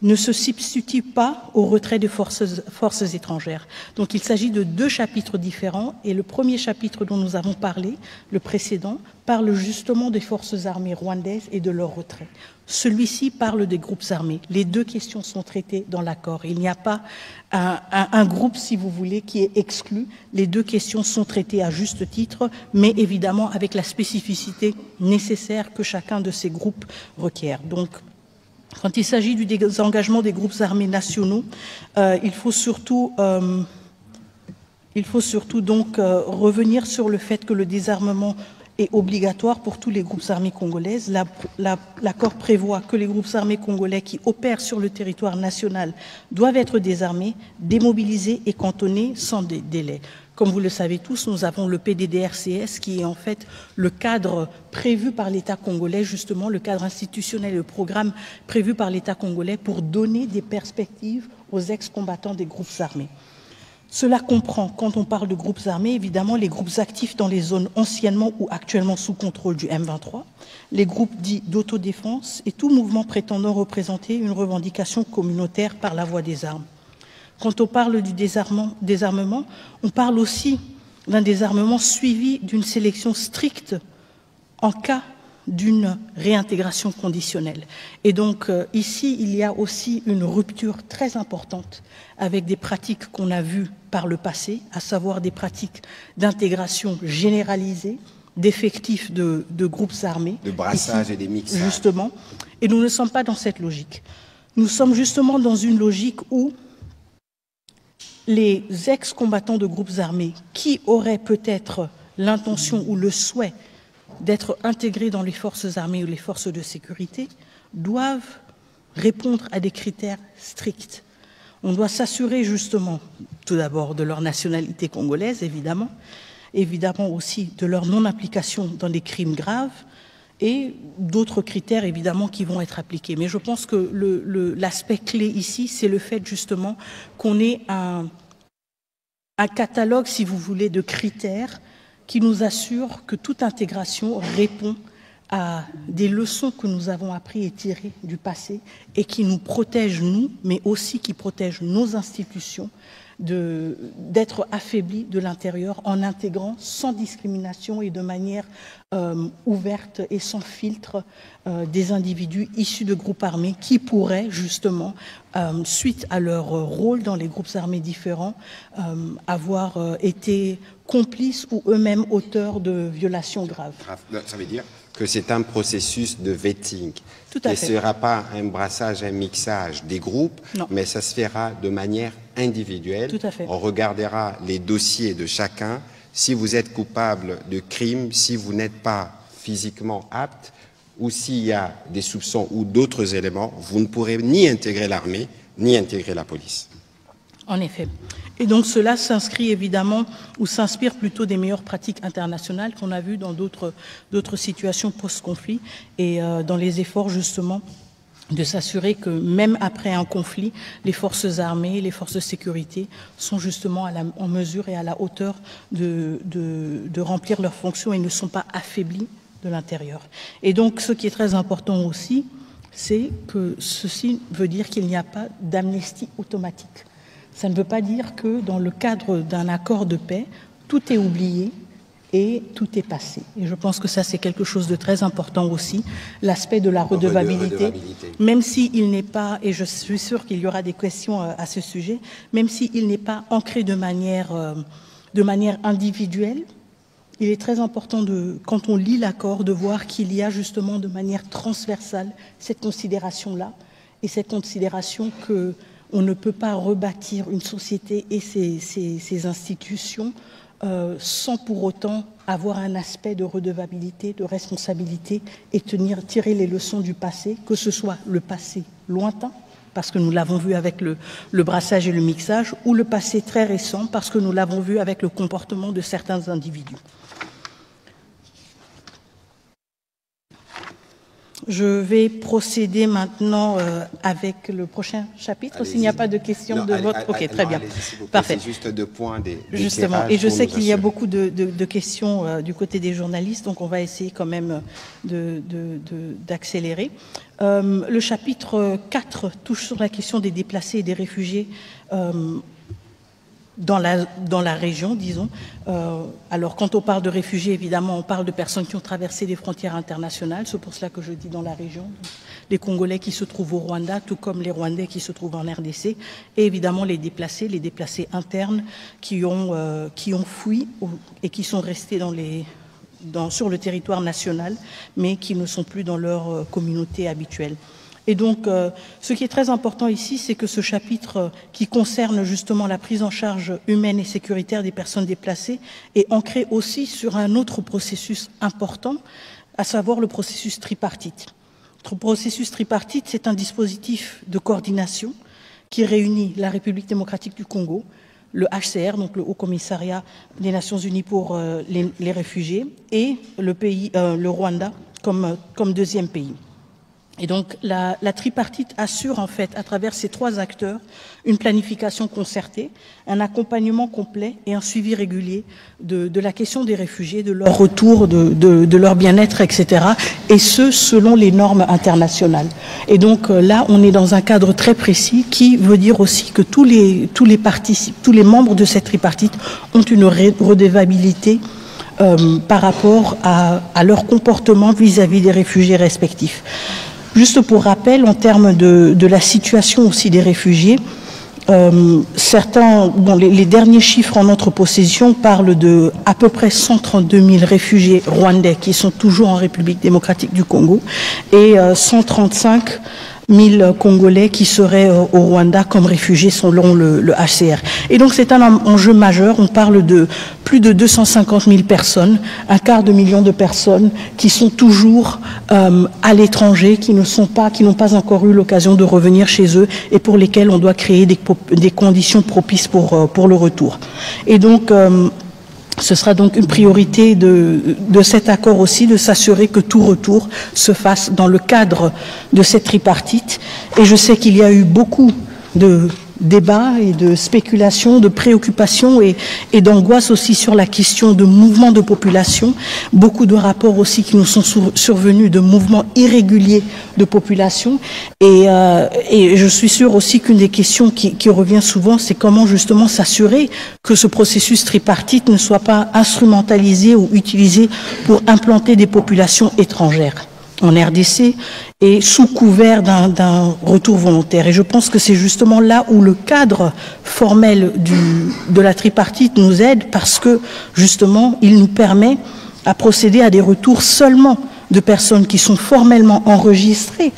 ne se substitue pas au retrait de forces étrangères. Donc il s'agit de deux chapitres différents et le premier chapitre dont nous avons parlé, le précédent, parle justement des forces armées rwandaises et de leur retrait. Celui-ci parle des groupes armés. Les deux questions sont traitées dans l'accord. Il n'y a pas un groupe, si vous voulez, qui est exclu. Les deux questions sont traitées à juste titre, mais évidemment avec la spécificité nécessaire que chacun de ces groupes requiert. Donc, quand il s'agit du désengagement des groupes armés nationaux, il faut surtout donc revenir sur le fait que le désarmement est obligatoire pour tous les groupes armés congolaises. L'accord prévoit que les groupes armés congolais qui opèrent sur le territoire national doivent être désarmés, démobilisés et cantonnés sans délai. Comme vous le savez tous, nous avons le PDDRCS qui est en fait le cadre prévu par l'État congolais, justement le cadre institutionnel, le programme prévu par l'État congolais pour donner des perspectives aux ex-combattants des groupes armés. Cela comprend, quand on parle de groupes armés, évidemment les groupes actifs dans les zones anciennement ou actuellement sous contrôle du M23, les groupes dits d'autodéfense et tout mouvement prétendant représenter une revendication communautaire par la voie des armes. Quand on parle du désarmement, on parle aussi d'un désarmement suivi d'une sélection stricte en cas d'une réintégration conditionnelle. Et donc ici, il y a aussi une rupture très importante avec des pratiques qu'on a vues par le passé, à savoir des pratiques d'intégration généralisée, d'effectifs de groupes armés. De brassage ici, et des mixages. Justement. Et nous ne sommes pas dans cette logique. Nous sommes justement dans une logique où les ex-combattants de groupes armés qui auraient peut-être l'intention ou le souhait d'être intégrés dans les forces armées ou les forces de sécurité doivent répondre à des critères stricts. On doit s'assurer justement, tout d'abord, de leur nationalité congolaise, évidemment aussi de leur non-implication dans des crimes graves et d'autres critères, évidemment, qui vont être appliqués. Mais je pense que l'aspect clé ici, c'est le fait justement qu'on ait un catalogue, si vous voulez, de critères qui nous assure que toute intégration répond à des leçons que nous avons appris et tirées du passé et qui nous protègent, nous, mais aussi qui protègent nos institutions d'être affaiblis de l'intérieur en intégrant sans discrimination et de manière ouverte et sans filtre des individus issus de groupes armés qui pourraient justement, suite à leur rôle dans les groupes armés différents, avoir été complices ou eux-mêmes auteurs de violations graves. Ça veut dire que c'est un processus de vetting. Tout à fait. Ce ne sera pas un brassage, un mixage des groupes, non, mais ça se fera de manière individuelle. Tout à fait. On regardera les dossiers de chacun. Si vous êtes coupable de crime, si vous n'êtes pas physiquement apte, ou s'il y a des soupçons ou d'autres éléments, vous ne pourrez ni intégrer l'armée, ni intégrer la police. En effet. Et donc cela s'inscrit évidemment, ou s'inspire plutôt des meilleures pratiques internationales qu'on a vues dans d'autres situations post-conflit et dans les efforts justement de s'assurer que même après un conflit, les forces armées, les forces de sécurité sont justement en mesure et à la hauteur de remplir leurs fonctions et ne sont pas affaiblis de l'intérieur. Et donc ce qui est très important aussi, c'est que ceci veut dire qu'il n'y a pas d'amnistie automatique. Ça ne veut pas dire que dans le cadre d'un accord de paix, tout est oublié et tout est passé. Et je pense que ça, c'est quelque chose de très important aussi, l'aspect de la redevabilité, même s'il n'est pas, et je suis sûre qu'il y aura des questions à ce sujet, même s'il n'est pas ancré de manière individuelle, il est très important, quand on lit l'accord, de voir qu'il y a justement de manière transversale cette considération-là, et cette considération que on ne peut pas rebâtir une société et ses institutions sans pour autant avoir un aspect de redevabilité, de responsabilité et tirer les leçons du passé, que ce soit le passé lointain, parce que nous l'avons vu avec le brassage et le mixage, ou le passé très récent, parce que nous l'avons vu avec le comportement de certains individus. Je vais procéder maintenant avec le prochain chapitre, s'il n'y a pas de questions de votre... Ok, très bien. Parfait. C'est juste deux points justement, et je sais qu'il y a beaucoup de questions du côté des journalistes, donc on va essayer quand même d'accélérer. Le chapitre 4 touche sur la question des déplacés et des réfugiés dans la région, disons. Alors, quand on parle de réfugiés, évidemment, on parle de personnes qui ont traversé des frontières internationales. C'est pour cela que je dis dans la région. Les Congolais qui se trouvent au Rwanda, tout comme les Rwandais qui se trouvent en RDC. Et évidemment, les déplacés internes qui ont fui et qui sont restés sur le territoire national, mais qui ne sont plus dans leur communauté habituelle. Et donc, ce qui est très important ici, c'est que ce chapitre qui concerne justement la prise en charge humaine et sécuritaire des personnes déplacées est ancré aussi sur un autre processus important, à savoir le processus tripartite. Le processus tripartite, c'est un dispositif de coordination qui réunit la République démocratique du Congo, le HCR, donc le Haut Commissariat des Nations Unies pour les réfugiés, et le Rwanda comme deuxième pays. Et donc, la tripartite assure, en fait, à travers ces trois acteurs, une planification concertée, un accompagnement complet et un suivi régulier de la question des réfugiés, de leur retour, de leur bien-être, etc. Et ce, selon les normes internationales. Et donc, là, on est dans un cadre très précis qui veut dire aussi que tous les membres de cette tripartite ont une redevabilité par rapport à leur comportement vis-à-vis des réfugiés respectifs. Juste pour rappel, en termes de la situation aussi des réfugiés, les derniers chiffres en notre possession parlent de à peu près 132 000 réfugiés rwandais qui sont toujours en République démocratique du Congo et 135 000 Congolais qui seraient au Rwanda comme réfugiés selon le HCR. Et donc c'est un enjeu majeur. On parle de plus de 250 000 personnes, un quart de million de personnes qui sont toujours à l'étranger, qui n'ont pas encore eu l'occasion de revenir chez eux et pour lesquels on doit créer des conditions propices pour le retour. Et donc ce sera donc une priorité de cet accord aussi, de s'assurer que tout retour se fasse dans le cadre de cette tripartite. Et je sais qu'il y a eu beaucoup de débats et de spéculations, de préoccupations et d'angoisse aussi sur la question de mouvements de population. Beaucoup de rapports aussi qui nous sont survenus de mouvements irréguliers de population. Et je suis sûre aussi qu'une des questions qui revient souvent, c'est comment justement s'assurer que ce processus tripartite ne soit pas instrumentalisé ou utilisé pour implanter des populations étrangères en RDC et sous couvert d'un retour volontaire. Et je pense que c'est justement là où le cadre formel de la tripartite nous aide parce que justement il nous permet à procéder à des retours seulement de personnes qui sont formellement enregistrées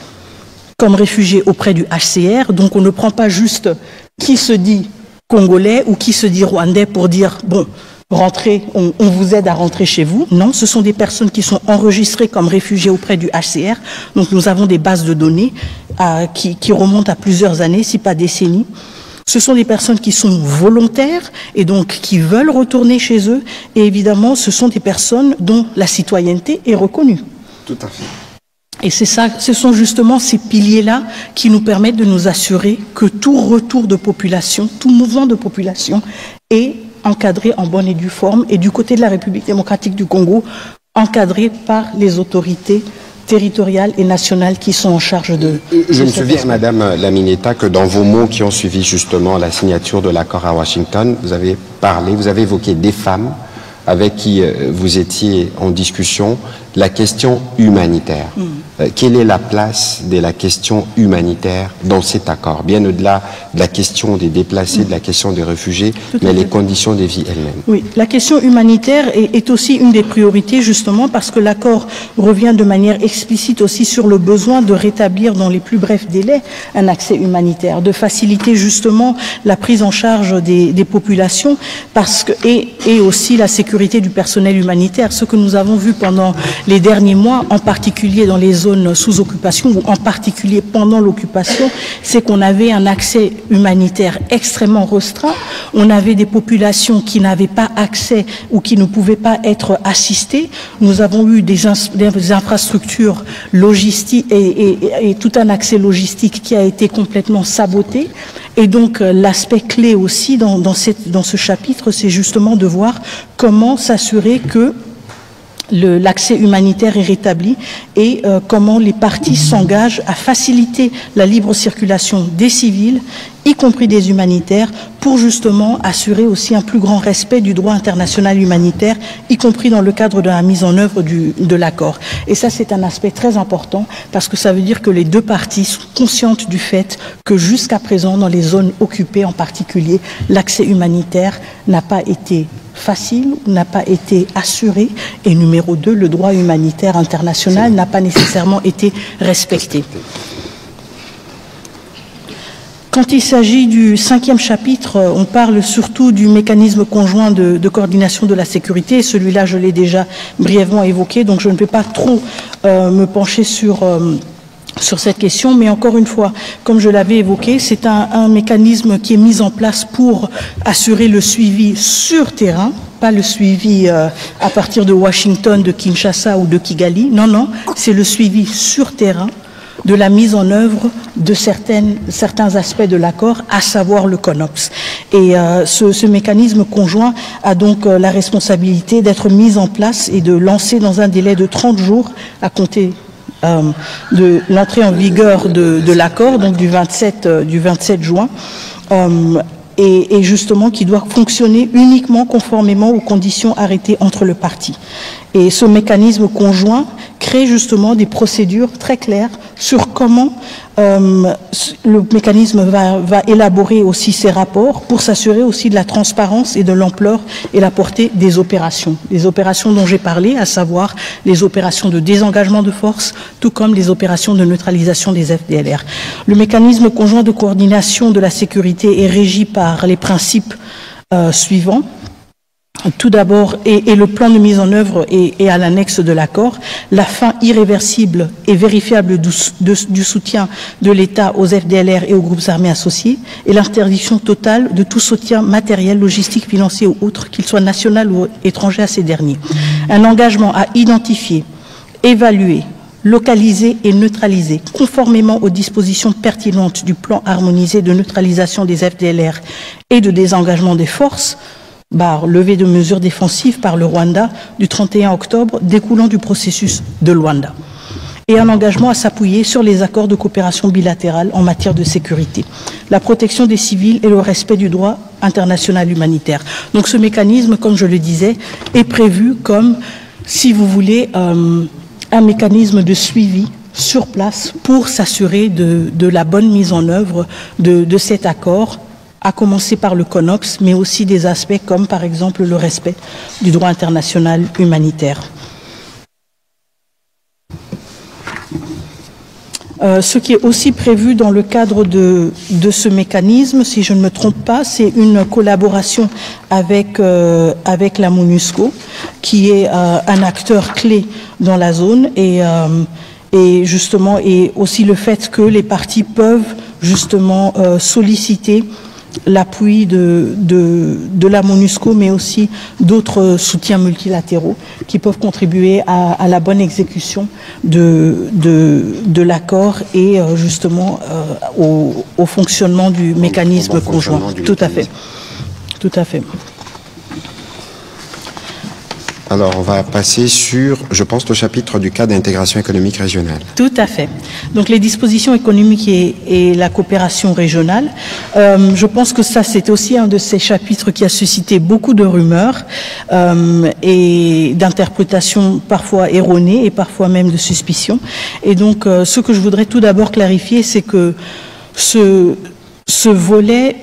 comme réfugiés auprès du HCR. Donc on ne prend pas juste qui se dit congolais ou qui se dit rwandais pour dire bon, rentrez, on vous aide à rentrer chez vous. Non, ce sont des personnes qui sont enregistrées comme réfugiés auprès du HCR. Donc nous avons des bases de données qui remontent à plusieurs années, si pas décennies. Ce sont des personnes qui sont volontaires et donc qui veulent retourner chez eux. Et évidemment, ce sont des personnes dont la citoyenneté est reconnue. Tout à fait. Et c'est ça, ce sont justement ces piliers-là qui nous permettent de nous assurer que tout retour de population, tout mouvement de population est encadré en bonne et due forme, et du côté de la République démocratique du Congo, encadré par les autorités territoriales et nationales qui sont en charge de... Je me souviens, Madame Lamineta, que dans vos mots qui ont suivi justement la signature de l'accord à Washington, vous avez évoqué des femmes avec qui vous étiez en discussion, la question humanitaire. Quelle est la place de la question humanitaire dans cet accord, bien au-delà de la question des déplacés, de la question des réfugiés, mais les conditions de vie elles-mêmes? Oui, la question humanitaire est aussi une des priorités, justement, parce que l'accord revient de manière explicite aussi sur le besoin de rétablir dans les plus brefs délais un accès humanitaire, de faciliter justement la prise en charge des populations et aussi la sécurité du personnel humanitaire. Ce que nous avons vu pendant les derniers mois, en particulier dans les zones sous occupation ou en particulier pendant l'occupation, c'est qu'on avait un accès humanitaire extrêmement restreint. On avait des populations qui n'avaient pas accès ou qui ne pouvaient pas être assistées. Nous avons eu des infrastructures logistiques et tout un accès logistique qui a été complètement saboté. Et donc l'aspect clé aussi dans ce chapitre, c'est justement de voir comment s'assurer que l'accès humanitaire est rétabli et comment les parties s'engagent à faciliter la libre circulation des civils, y compris des humanitaires, pour justement assurer aussi un plus grand respect du droit international humanitaire, y compris dans le cadre de la mise en œuvre de l'accord. Et ça, c'est un aspect très important parce que ça veut dire que les deux parties sont conscientes du fait que jusqu'à présent, dans les zones occupées en particulier, l'accès humanitaire n'a pas été facile, n'a pas été assuré, et numéro 2, le droit humanitaire international n'a pas nécessairement été respecté. Quand il s'agit du 5e chapitre, on parle surtout du mécanisme conjoint de coordination de la sécurité. Celui-là, je l'ai déjà brièvement évoqué, donc je ne vais pas trop me pencher sur cette question, mais encore une fois, comme je l'avais évoqué, c'est un mécanisme qui est mis en place pour assurer le suivi sur terrain, pas le suivi à partir de Washington, de Kinshasa ou de Kigali. Non, non, c'est le suivi sur terrain de la mise en œuvre de certains aspects de l'accord, à savoir le CONOPS. Et ce mécanisme conjoint a donc la responsabilité d'être mis en place et de lancer dans un délai de 30 jours à compter de l'entrée en vigueur de l'accord, donc du 27 juin, et justement qui doit fonctionner uniquement conformément aux conditions arrêtées entre les parties. Et ce mécanisme conjoint créer justement des procédures très claires sur comment le mécanisme va élaborer aussi ses rapports pour s'assurer aussi de la transparence et de l'ampleur et la portée des opérations. Les opérations dont j'ai parlé, à savoir les opérations de désengagement de force, tout comme les opérations de neutralisation des FDLR. Le mécanisme conjoint de coordination de la sécurité est régi par les principes suivants. Tout d'abord, et le plan de mise en œuvre est à l'annexe de l'accord, la fin irréversible et vérifiable du soutien de l'État aux FDLR et aux groupes armés associés, et l'interdiction totale de tout soutien matériel, logistique, financier ou autre, qu'il soit national ou étranger à ces derniers. Un engagement à identifier, évaluer, localiser et neutraliser, conformément aux dispositions pertinentes du plan harmonisé de neutralisation des FDLR et de désengagement des forces, levée de mesures défensives par le Rwanda du 31 octobre découlant du processus de Luanda. Et un engagement à s'appuyer sur les accords de coopération bilatérale en matière de sécurité, la protection des civils et le respect du droit international humanitaire. Donc ce mécanisme, comme je le disais, est prévu comme, si vous voulez, un mécanisme de suivi sur place pour s'assurer de la bonne mise en œuvre de cet accord, à commencer par le CONOPS, mais aussi des aspects comme, par exemple, le respect du droit international humanitaire. Ce qui est aussi prévu dans le cadre de ce mécanisme, si je ne me trompe pas, c'est une collaboration avec la MONUSCO, qui est un acteur clé dans la zone, et justement, et aussi le fait que les parties peuvent justement solliciter l'appui de la MONUSCO, mais aussi d'autres soutiens multilatéraux qui peuvent contribuer à la bonne exécution de l'accord et justement au fonctionnement du mécanisme conjoint. Tout à fait. Tout à fait. Alors, on va passer sur, je pense, le chapitre du cadre d'intégration économique régionale. Tout à fait. Donc, les dispositions économiques et la coopération régionale, je pense que ça, c'est aussi un de ces chapitres qui a suscité beaucoup de rumeurs et d'interprétations parfois erronées et parfois même de suspicions. Et donc, ce que je voudrais tout d'abord clarifier, c'est que ce volet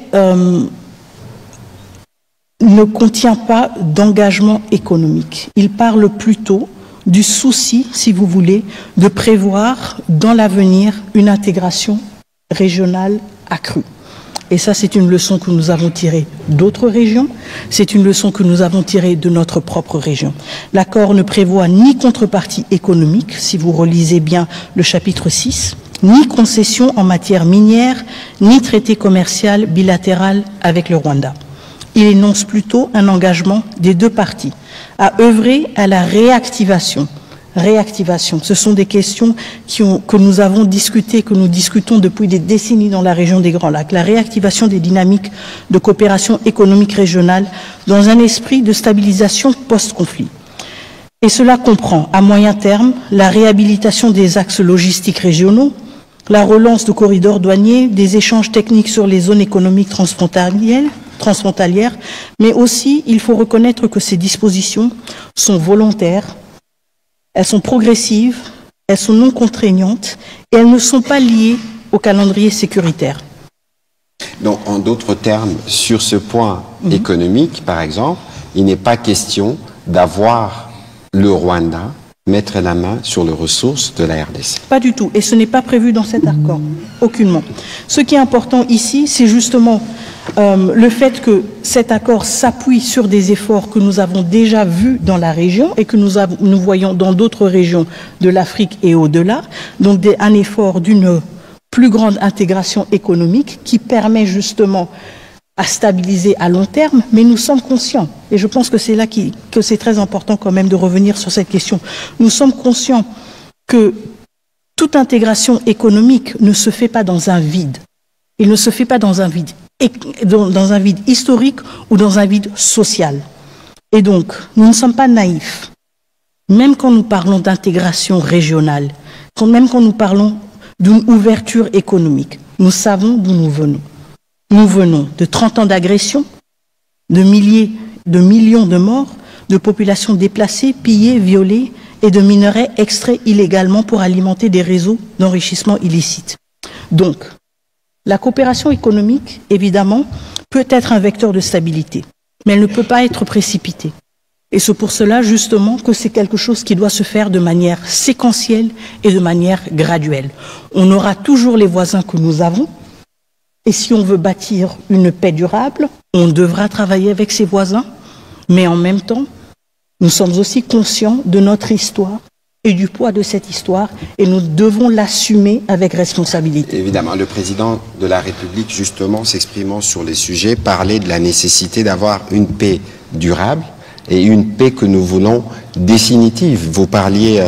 ne contient pas d'engagement économique. Il parle plutôt du souci, si vous voulez, de prévoir dans l'avenir une intégration régionale accrue. Et ça, c'est une leçon que nous avons tirée d'autres régions, c'est une leçon que nous avons tirée de notre propre région. L'accord ne prévoit ni contrepartie économique, si vous relisez bien le chapitre 6, ni concession en matière minière, ni traité commercial bilatéral avec le Rwanda. Il énonce plutôt un engagement des deux parties à œuvrer à la réactivation. Réactivation, ce sont des questions que nous avons discutées, que nous discutons depuis des décennies dans la région des Grands Lacs. La réactivation des dynamiques de coopération économique régionale dans un esprit de stabilisation post-conflit. Et cela comprend, à moyen terme, la réhabilitation des axes logistiques régionaux, la relance de corridors douaniers, des échanges techniques sur les zones économiques transfrontalières, mais aussi, il faut reconnaître que ces dispositions sont volontaires, elles sont progressives, elles sont non contraignantes et elles ne sont pas liées au calendrier sécuritaire. Donc, en d'autres termes, sur ce point économique, par exemple, il n'est pas question d'avoir le Rwanda mettre la main sur les ressources de la RDC. Pas du tout, et ce n'est pas prévu dans cet accord, aucunement. Ce qui est important ici, c'est justement le fait que cet accord s'appuie sur des efforts que nous avons déjà vus dans la région et que nous voyons dans d'autres régions de l'Afrique et au-delà, donc un effort d'une plus grande intégration économique qui permet justement à stabiliser à long terme, mais nous sommes conscients, et je pense que c'est là que c'est très important quand même de revenir sur cette question, nous sommes conscients que toute intégration économique ne se fait pas dans un vide. Il ne se fait pas dans un vide historique ou dans un vide social. Et donc, nous ne sommes pas naïfs. Même quand nous parlons d'intégration régionale, même quand nous parlons d'une ouverture économique, nous savons d'où nous venons. Nous venons de 30 ans d'agression, de millions de morts, de populations déplacées, pillées, violées et de minerais extraits illégalement pour alimenter des réseaux d'enrichissement illicite. Donc, la coopération économique, évidemment, peut être un vecteur de stabilité, mais elle ne peut pas être précipitée. Et c'est pour cela, justement, que c'est quelque chose qui doit se faire de manière séquentielle et de manière graduelle. On aura toujours les voisins que nous avons, et si on veut bâtir une paix durable, on devra travailler avec ses voisins, mais en même temps, nous sommes aussi conscients de notre histoire et du poids de cette histoire, et nous devons l'assumer avec responsabilité. Évidemment, le président de la République, justement, s'exprimant sur les sujets, parlait de la nécessité d'avoir une paix durable et une paix que nous voulons définitive. Vous parliez,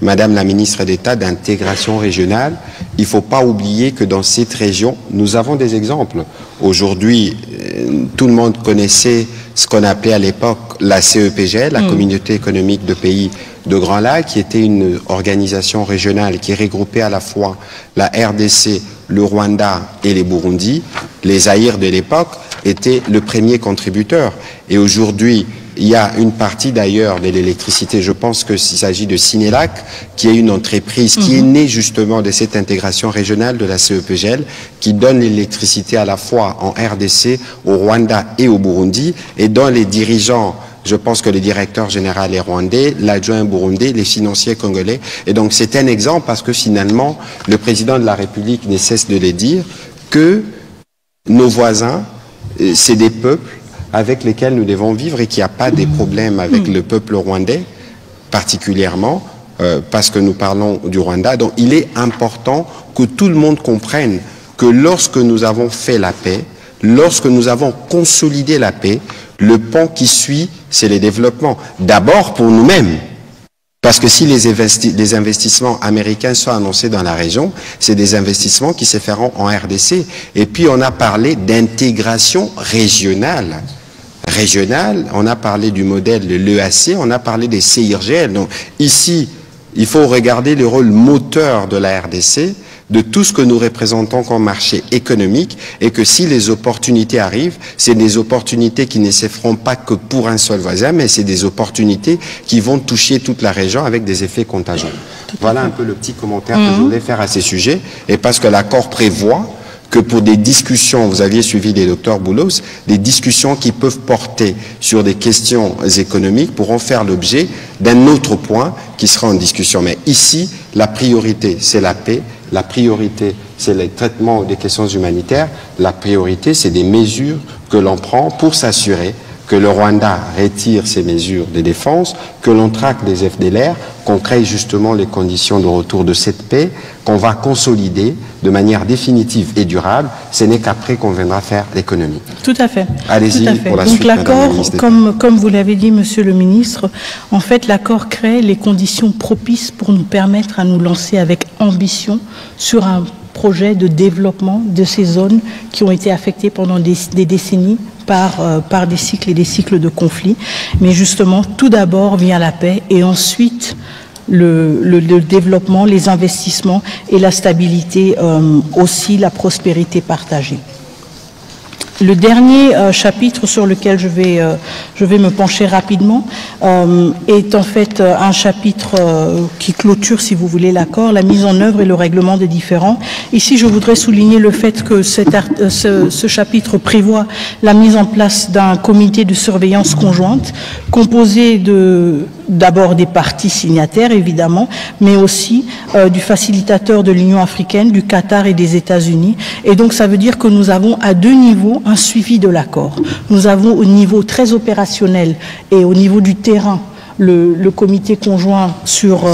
Madame la ministre d'État, d'intégration régionale. Il ne faut pas oublier que dans cette région, nous avons des exemples. Aujourd'hui, tout le monde connaissait ce qu'on appelait à l'époque la CEPGL, la Communauté économique de pays de Grand Lac, qui était une organisation régionale qui regroupait à la fois la RDC, le Rwanda et les Burundi. Les Zaïre de l'époque étaient le premier contributeur. Et aujourd'hui, il y a une partie d'ailleurs de l'électricité, je pense qu'il s'agit de Sinelac, qui est une entreprise qui est née justement de cette intégration régionale de la CEPGL, qui donne l'électricité à la fois en RDC, au Rwanda et au Burundi, et dont les dirigeants, je pense que le directeur général est rwandais, l'adjoint burundais, les financiers congolais. Et donc c'est un exemple parce que finalement, le président de la République ne cesse de le dire, que nos voisins, c'est des peuples avec lesquels nous devons vivre et qu'il n'y a pas des problèmes avec le peuple rwandais, particulièrement, parce que nous parlons du Rwanda. Donc il est important que tout le monde comprenne que lorsque nous avons fait la paix, lorsque nous avons consolidé la paix, le pont qui suit, c'est le développement. D'abord pour nous-mêmes. Parce que si les investissements américains sont annoncés dans la région, c'est des investissements qui se feront en RDC. Et puis on a parlé d'intégration régionale. On a parlé du modèle de l'EAC, on a parlé des CIRGL. Donc ici, il faut regarder le rôle moteur de la RDC, de tout ce que nous représentons comme marché économique, et que si les opportunités arrivent, c'est des opportunités qui ne se feront pas que pour un seul voisin, mais c'est des opportunités qui vont toucher toute la région avec des effets contagieux. Voilà un peu le petit commentaire que je voulais faire à ces sujets, et parce que l'accord prévoit que pour des discussions, vous aviez suivi les docteurs Boulos, des discussions qui peuvent porter sur des questions économiques pourront faire l'objet d'un autre point qui sera en discussion. Mais ici, la priorité, c'est la paix. La priorité, c'est le traitement des questions humanitaires. La priorité, c'est des mesures que l'on prend pour s'assurer que le Rwanda retire ses mesures de défense, que l'on traque des FDLR, qu'on crée justement les conditions de retour de cette paix, qu'on va consolider de manière définitive et durable. Ce n'est qu'après qu'on viendra faire l'économie. Tout à fait. Allez-y pour la suite. Donc l'accord, comme vous l'avez dit, Monsieur le Ministre, en fait l'accord crée les conditions propices pour nous permettre à nous lancer avec ambition sur un projet de développement de ces zones qui ont été affectées pendant des décennies par des cycles et des cycles de conflits. Mais justement, tout d'abord vient la paix et ensuite le développement, les investissements et la stabilité, aussi la prospérité partagée. Le dernier chapitre sur lequel je vais me pencher rapidement est en fait un chapitre qui clôture, si vous voulez, l'accord, la mise en œuvre et le règlement des différends. Ici, je voudrais souligner le fait que ce chapitre prévoit la mise en place d'un comité de surveillance conjointe composé d'abord des parties signataires, évidemment, mais aussi du facilitateur de l'Union africaine, du Qatar et des États-Unis. Et donc, ça veut dire que nous avons à deux niveaux un suivi de l'accord. Nous avons au niveau très opérationnel et au niveau du terrain le comité conjoint sur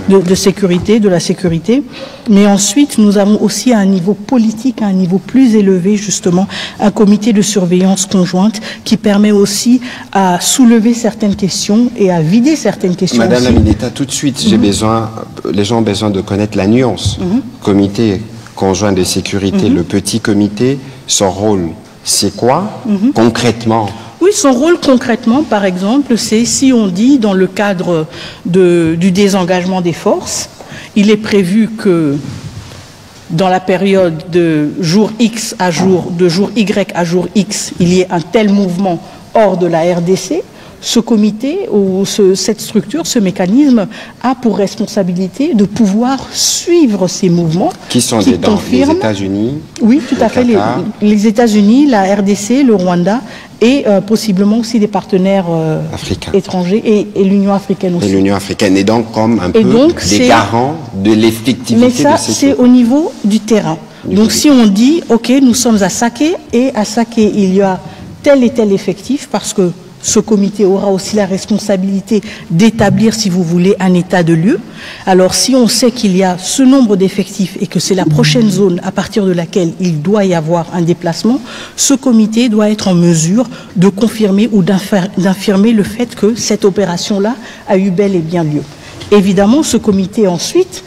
de sécurité, de la sécurité, mais ensuite nous avons aussi à un niveau politique, à un niveau plus élevé justement, un comité de surveillance conjointe qui permet aussi à soulever certaines questions et à vider certaines questions. Madame la ministre, tout de suite, les gens ont besoin de connaître la nuance. Comité conjoint de sécurité, le petit comité, son rôle, c'est quoi concrètement? Oui, son rôle concrètement, par exemple, c'est si on dit dans le cadre du désengagement des forces, il est prévu que dans la période de jour X à jour, de jour Y à jour X, il y ait un tel mouvement hors de la RDC. ce comité ou cette structure, ce mécanisme a pour responsabilité de pouvoir suivre ces mouvements. Qui sont dedans? Les États-Unis? Oui, tout à fait. Les États-Unis, la RDC, le Rwanda et possiblement aussi des partenaires étrangers et l'Union africaine aussi. Et l'Union africaine est donc comme un peu des garants de l'effectivité de ces... Mais ça, c'est au niveau du terrain. Donc si on dit, OK, nous sommes à Saké, et à Saké, il y a tel et tel effectif, parce que ce comité aura aussi la responsabilité d'établir, si vous voulez, un état de lieu. Alors si on sait qu'il y a ce nombre d'effectifs et que c'est la prochaine zone à partir de laquelle il doit y avoir un déplacement, ce comité doit être en mesure de confirmer ou d'infirmer le fait que cette opération-là a eu bel et bien lieu. Évidemment, ce comité ensuite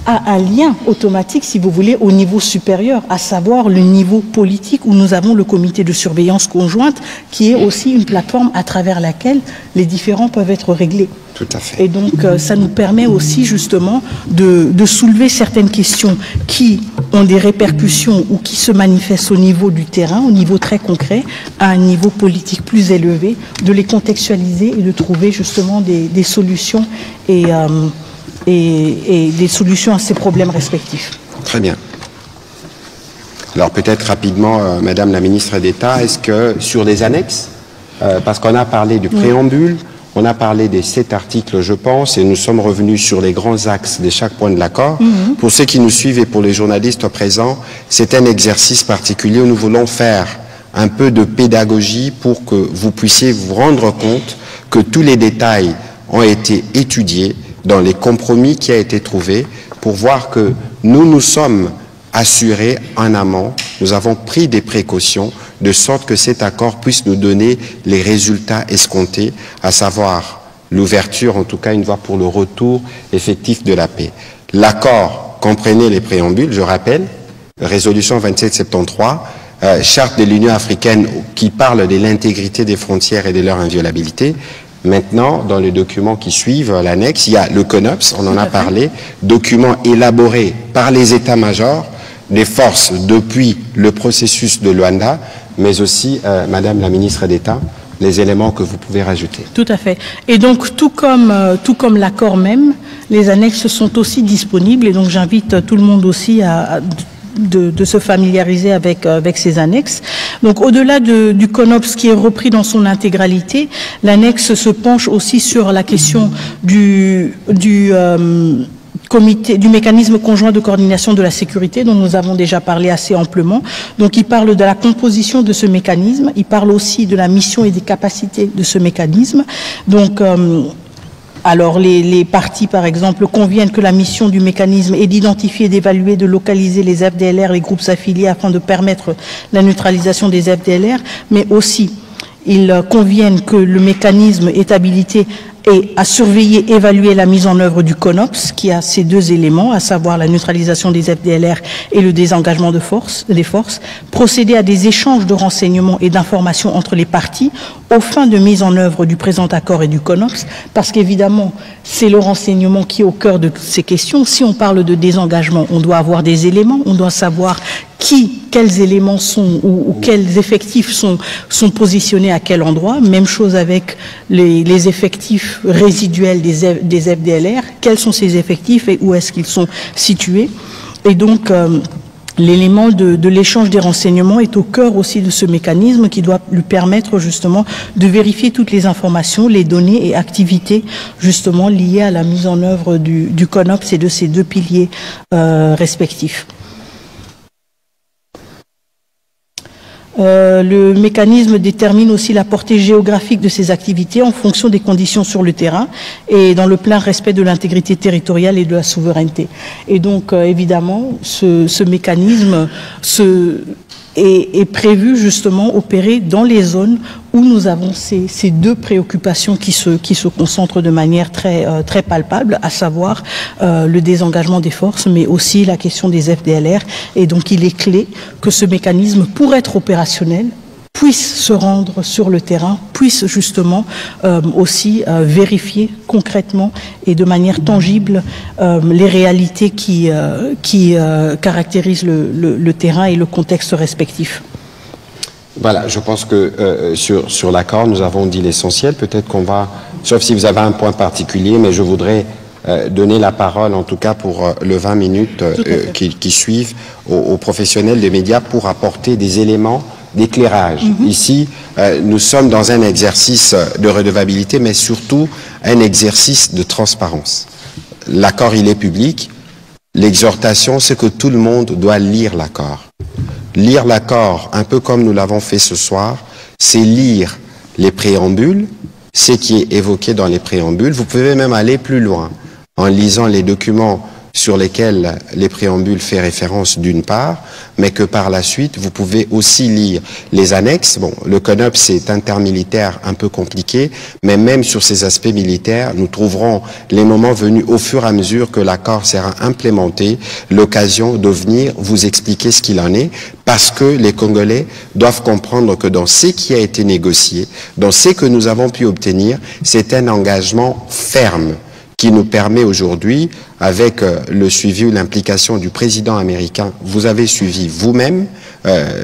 a un lien automatique, si vous voulez, au niveau supérieur, à savoir le niveau politique où nous avons le comité de surveillance conjointe, qui est aussi une plateforme à travers laquelle les différends peuvent être réglés. Tout à fait. Et donc, ça nous permet aussi, justement, de soulever certaines questions qui ont des répercussions ou qui se manifestent au niveau du terrain, au niveau très concret, à un niveau politique plus élevé, de les contextualiser et de trouver, justement, des solutions et des solutions à ces problèmes respectifs. Très bien. Alors peut-être rapidement, Madame la ministre d'État, est-ce que sur les annexes, parce qu'on a parlé du préambule, on a parlé des 7 articles, je pense, et nous sommes revenus sur les grands axes de chaque point de l'accord. Pour ceux qui nous suivent et pour les journalistes présents, c'est un exercice particulier où nous voulons faire un peu de pédagogie pour que vous puissiez vous rendre compte que tous les détails ont été étudiés dans les compromis qui a été trouvé pour voir que nous sommes assurés en amont, nous avons pris des précautions de sorte que cet accord puisse nous donner les résultats escomptés, à savoir l'ouverture, en tout cas une voie pour le retour effectif de la paix. L'accord comprenait les préambules, je rappelle, résolution 2773, charte de l'Union africaine qui parle de l'intégrité des frontières et de leur inviolabilité. Maintenant, dans les documents qui suivent l'annexe, il y a le CONOPS, on en a parlé, document élaboré par les états-majors des forces depuis le processus de Luanda, mais aussi, Madame la ministre d'État, les éléments que vous pouvez rajouter. Tout à fait. Et donc, tout comme l'accord même, les annexes sont aussi disponibles, et donc j'invite tout le monde aussi de se familiariser avec ces annexes. Donc au-delà du CONOPS qui est repris dans son intégralité, l'annexe se penche aussi sur la question du mécanisme conjoint de coordination de la sécurité dont nous avons déjà parlé assez amplement. Donc il parle de la composition de ce mécanisme, il parle aussi de la mission et des capacités de ce mécanisme. Donc alors, les parties, par exemple, conviennent que la mission du mécanisme est d'identifier, d'évaluer, de localiser les FDLR, les groupes affiliés, afin de permettre la neutralisation des FDLR, mais aussi, ils conviennent que le mécanisme est habilité et à surveiller, évaluer la mise en œuvre du CONOPS, qui a ces 2 éléments, à savoir la neutralisation des FDLR et le désengagement des forces, procéder à des échanges de renseignements et d'informations entre les parties, aux fins de mise en œuvre du présent accord et du CONOPS, parce qu'évidemment, c'est le renseignement qui est au cœur de toutes ces questions. Si on parle de désengagement, on doit avoir des éléments, on doit savoir quels éléments sont ou quels effectifs sont positionnés à quel endroit. Même chose avec les effectifs résiduels des FDLR. Quels sont ces effectifs et où est-ce qu'ils sont situés? Et donc, l'élément de l'échange des renseignements est au cœur aussi de ce mécanisme qui doit lui permettre justement de vérifier toutes les informations, les données et activités justement liées à la mise en œuvre du CONOPS et de ces 2 piliers respectifs. Le mécanisme détermine aussi la portée géographique de ces activités en fonction des conditions sur le terrain et dans le plein respect de l'intégrité territoriale et de la souveraineté. Et donc, évidemment, ce mécanisme est prévu justement opérer dans les zones où nous avons ces 2 préoccupations qui se concentrent de manière très palpable, à savoir le désengagement des forces, mais aussi la question des FDLR. Et donc il est clé que ce mécanisme, pour être opérationnel, puisse se rendre sur le terrain, puisse justement aussi vérifier concrètement et de manière tangible les réalités qui caractérisent le terrain et le contexte respectif. Voilà, je pense que sur l'accord, nous avons dit l'essentiel. Peut-être qu'on va, sauf si vous avez un point particulier, mais je voudrais donner la parole, en tout cas pour le 20 minutes qui suivent, aux professionnels des médias pour apporter des éléments d'éclairage. Ici, nous sommes dans un exercice de redevabilité, mais surtout un exercice de transparence. L'accord, il est public. L'exhortation, c'est que tout le monde doit lire l'accord. Lire l'accord, un peu comme nous l'avons fait ce soir, c'est lire les préambules, ce qui est évoqué dans les préambules. Vous pouvez même aller plus loin en lisant les documents sur lesquels les préambules font référence d'une part, mais que par la suite, vous pouvez aussi lire les annexes. Bon, le CONOPS, c'est intermilitaire un peu compliqué, mais même sur ces aspects militaires, nous trouverons les moments venus au fur et à mesure que l'accord sera implémenté, l'occasion de venir vous expliquer ce qu'il en est, parce que les Congolais doivent comprendre que dans ce qui a été négocié, dans ce que nous avons pu obtenir, c'est un engagement ferme qui nous permet aujourd'hui, avec le suivi ou l'implication du président américain, vous avez suivi vous-même,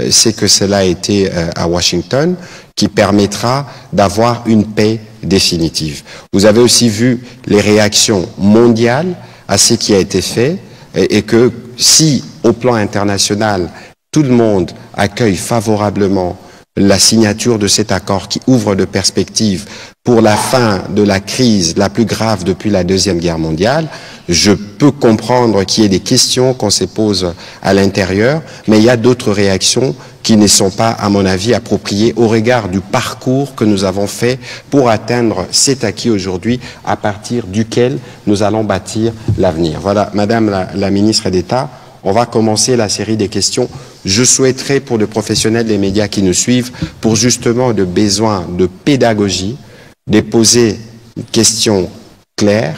c'est que cela a été à Washington, qui permettra d'avoir une paix définitive. Vous avez aussi vu les réactions mondiales à ce qui a été fait, et que si, au plan international, tout le monde accueille favorablement la signature de cet accord qui ouvre de perspectives pour la fin de la crise la plus grave depuis la Deuxième Guerre mondiale, je peux comprendre qu'il y ait des questions qu'on se pose à l'intérieur, mais il y a d'autres réactions qui ne sont pas, à mon avis, appropriées au regard du parcours que nous avons fait pour atteindre cet acquis aujourd'hui, à partir duquel nous allons bâtir l'avenir. Voilà, Madame la ministre d'État, on va commencer la série des questions. Je souhaiterais, pour les professionnels des médias qui nous suivent, pour justement de besoin de pédagogie, de poser une question claire.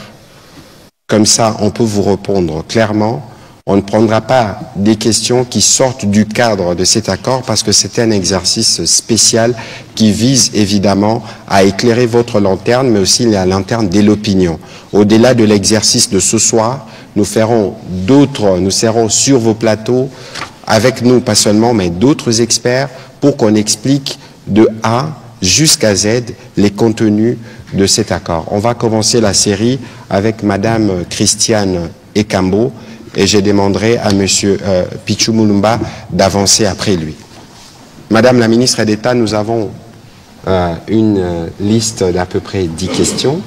Comme ça, on peut vous répondre clairement. On ne prendra pas des questions qui sortent du cadre de cet accord parce que c'est un exercice spécial qui vise évidemment à éclairer votre lanterne, mais aussi la lanterne de l'opinion. Au-delà de l'exercice de ce soir, nous serons sur vos plateaux, avec nous, pas seulement, mais d'autres experts, pour qu'on explique de A jusqu'à Z les contenus de cet accord. On va commencer la série avec Madame Christiane Ekambo, et je demanderai à Monsieur Pichu Mulumba d'avancer après lui. Madame la ministre d'État, nous avons une liste d'à peu près 10 questions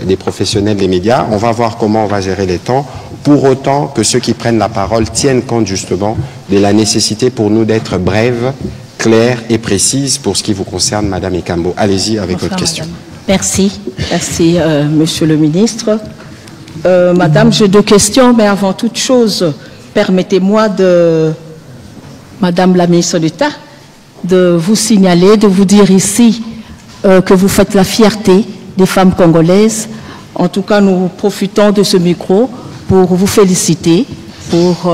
des professionnels des médias. On va voir comment on va gérer les temps, pour autant que ceux qui prennent la parole tiennent compte justement de la nécessité pour nous d'être brèves, claires et précises pour ce qui vous concerne, Madame Ekambo. Allez-y avec votre question. Merci. Merci, Monsieur le ministre. Madame, j'ai deux questions, mais avant toute chose, permettez-moi Madame la ministre d'État, de vous signaler, de vous dire ici que vous faites la fierté des femmes congolaises. En tout cas, nous profitons de ce micro pour vous féliciter pour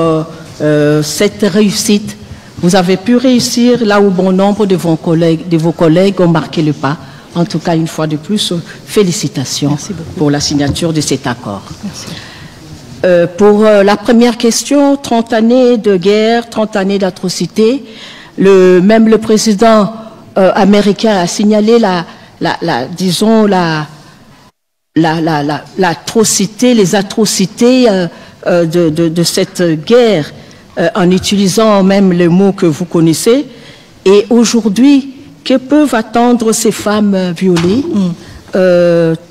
cette réussite. Vous avez pu réussir là où bon nombre de vos collègues ont marqué le pas. En tout cas, une fois de plus, félicitations pour la signature de cet accord. Merci. Pour la première question, 30 années de guerre, 30 années d'atrocité, même le président américain a signalé l'atrocité, les atrocités de cette guerre, en utilisant même les mots que vous connaissez. Et aujourd'hui, que peuvent attendre ces femmes violées,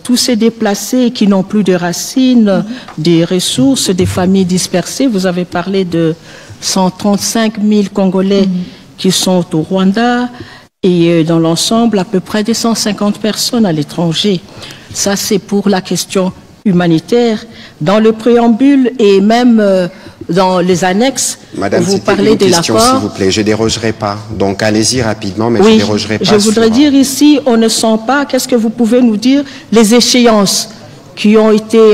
tous ces déplacés qui n'ont plus de racines, des ressources, des familles dispersées? Vous avez parlé de 135 000 Congolais qui sont au Rwanda et dans l'ensemble à peu près 250 personnes à l'étranger. Ça, c'est pour la question humanitaire. Dans le préambule et même dans les annexes, Madame, vous parlez de l'accord. S'il vous plaît, je ne dérogerai pas. Donc allez-y rapidement, mais oui, je ne dérogerai pas. Je voudrais dire ici, on ne sent pas, qu'est-ce que vous pouvez nous dire, les échéances qui ont été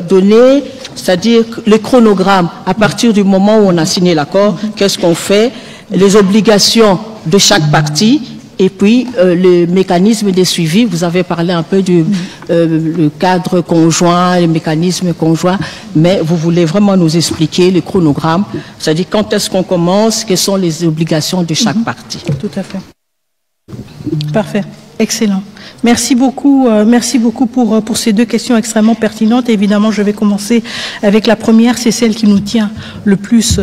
données, c'est-à-dire le chronogramme, à partir du moment où on a signé l'accord, qu'est-ce qu'on fait, les obligations de chaque partie, et puis le mécanisme de suivi. Vous avez parlé un peu du le cadre conjoint, les mécanismes conjoints, mais vous voulez vraiment nous expliquer le chronogramme, c'est-à-dire quand est-ce qu'on commence, quelles sont les obligations de chaque partie. Tout à fait. Parfait. Excellent. Merci beaucoup pour ces deux questions extrêmement pertinentes. Évidemment, je vais commencer avec la première, c'est celle qui nous tient le plus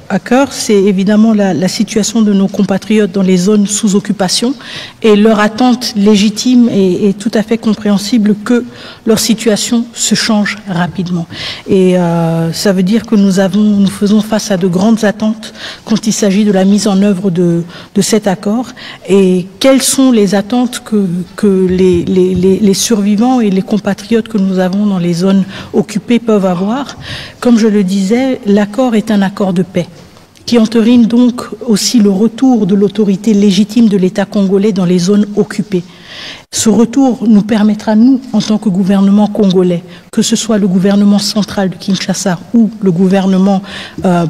à cœur, c'est évidemment la situation de nos compatriotes dans les zones sous occupation et leur attente légitime et tout à fait compréhensible que leur situation se change rapidement. Et ça veut dire que nous faisons face à de grandes attentes quand il s'agit de la mise en œuvre de cet accord. Et quelles sont les attentes que les survivants et les compatriotes que nous avons dans les zones occupées peuvent avoir? Comme je le disais, l'accord est un accord de paix qui entérine donc aussi le retour de l'autorité légitime de l'État congolais dans les zones occupées. Ce retour nous permettra, nous, en tant que gouvernement congolais, que ce soit le gouvernement central de Kinshasa ou le gouvernement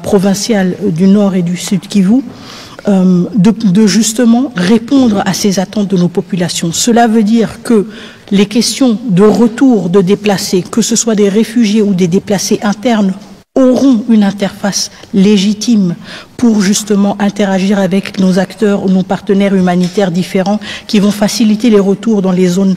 provincial du Nord et du Sud Kivu, de justement répondre à ces attentes de nos populations. Cela veut dire que les questions de retour de déplacés, que ce soit des réfugiés ou des déplacés internes, auront une interface légitime pour justement interagir avec nos acteurs ou nos partenaires humanitaires différents qui vont faciliter les retours dans les zones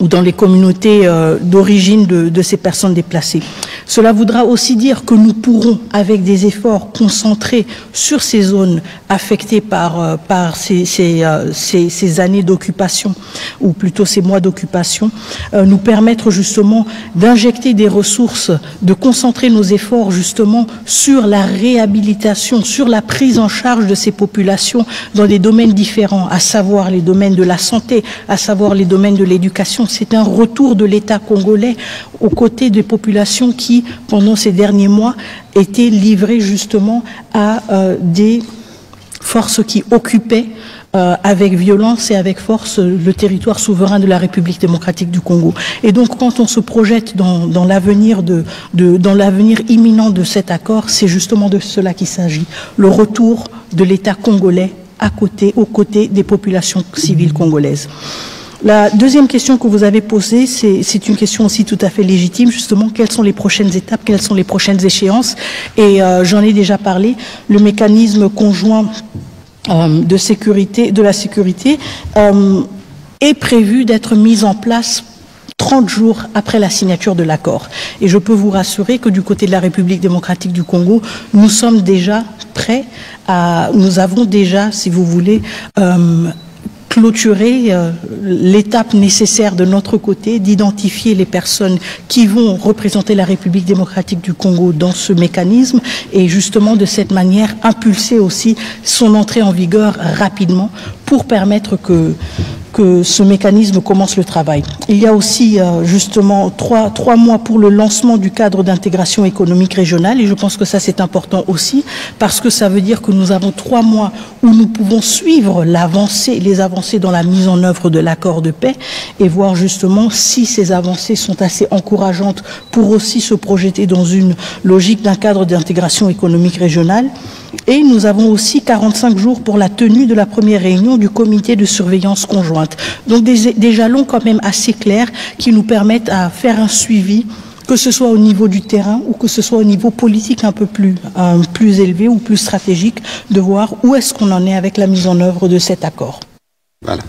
ou dans les communautés d'origine de ces personnes déplacées. Cela voudra aussi dire que nous pourrons, avec des efforts concentrés sur ces zones affectées par ces années d'occupation, ou plutôt ces mois d'occupation, nous permettre justement d'injecter des ressources, de concentrer nos efforts justement sur la réhabilitation, sur la prise en charge de ces populations dans des domaines différents, à savoir les domaines de la santé, à savoir les domaines de l'éducation. C'est un retour de l'État congolais aux côtés des populations qui, pendant ces derniers mois, étaient livrées justement à des forces qui occupaient avec violence et avec force le territoire souverain de la République démocratique du Congo. Et donc, quand on se projette dans l'avenir dans l'avenir imminent de cet accord, c'est justement de cela qu'il s'agit. Le retour de l'État congolais aux côtés des populations civiles congolaises. La deuxième question que vous avez posée, c'est une question aussi tout à fait légitime, justement, quelles sont les prochaines étapes, quelles sont les prochaines échéances, et j'en ai déjà parlé, le mécanisme conjoint de la sécurité est prévu d'être mis en place 30 jours après la signature de l'accord. Et je peux vous rassurer que du côté de la République démocratique du Congo, nous sommes déjà prêts nous avons déjà, si vous voulez, clôturer l'étape nécessaire de notre côté, d'identifier les personnes qui vont représenter la République démocratique du Congo dans ce mécanisme et justement de cette manière impulser aussi son entrée en vigueur rapidement pour permettre que ce mécanisme commence le travail. Il y a aussi justement trois mois pour le lancement du cadre d'intégration économique régionale et je pense que ça c'est important aussi parce que ça veut dire que nous avons 3 mois où nous pouvons suivre les avancées dans la mise en œuvre de l'accord de paix et voir justement si ces avancées sont assez encourageantes pour aussi se projeter dans une logique d'un cadre d'intégration économique régionale. Et nous avons aussi 45 jours pour la tenue de la première réunion du comité de surveillance conjointe. Donc des jalons quand même assez clairs qui nous permettent à faire un suivi, que ce soit au niveau du terrain ou que ce soit au niveau politique un peu plus élevé ou plus stratégique, de voir où est-ce qu'on en est avec la mise en œuvre de cet accord. Voilà.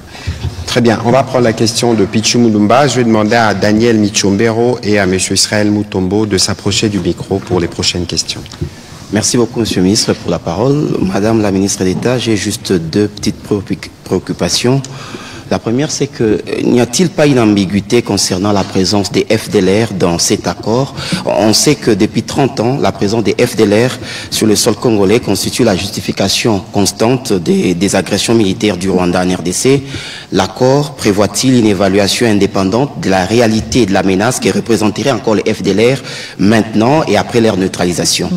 Très bien. On va prendre la question de Pichu Moulumba. Je vais demander à Daniel Michombero et à M. Israël Mutombo de s'approcher du micro pour les prochaines questions. Merci beaucoup, Monsieur le Ministre, pour la parole. Madame la Ministre d'État, j'ai juste 2 petites préoccupations. La première, c'est que n'y a-t-il pas une ambiguïté concernant la présence des FDLR dans cet accord? On sait que depuis 30 ans, la présence des FDLR sur le sol congolais constitue la justification constante des agressions militaires du Rwanda en RDC. L'accord prévoit-il une évaluation indépendante de la réalité et de la menace qui représenterait encore les FDLR maintenant et après leur neutralisation?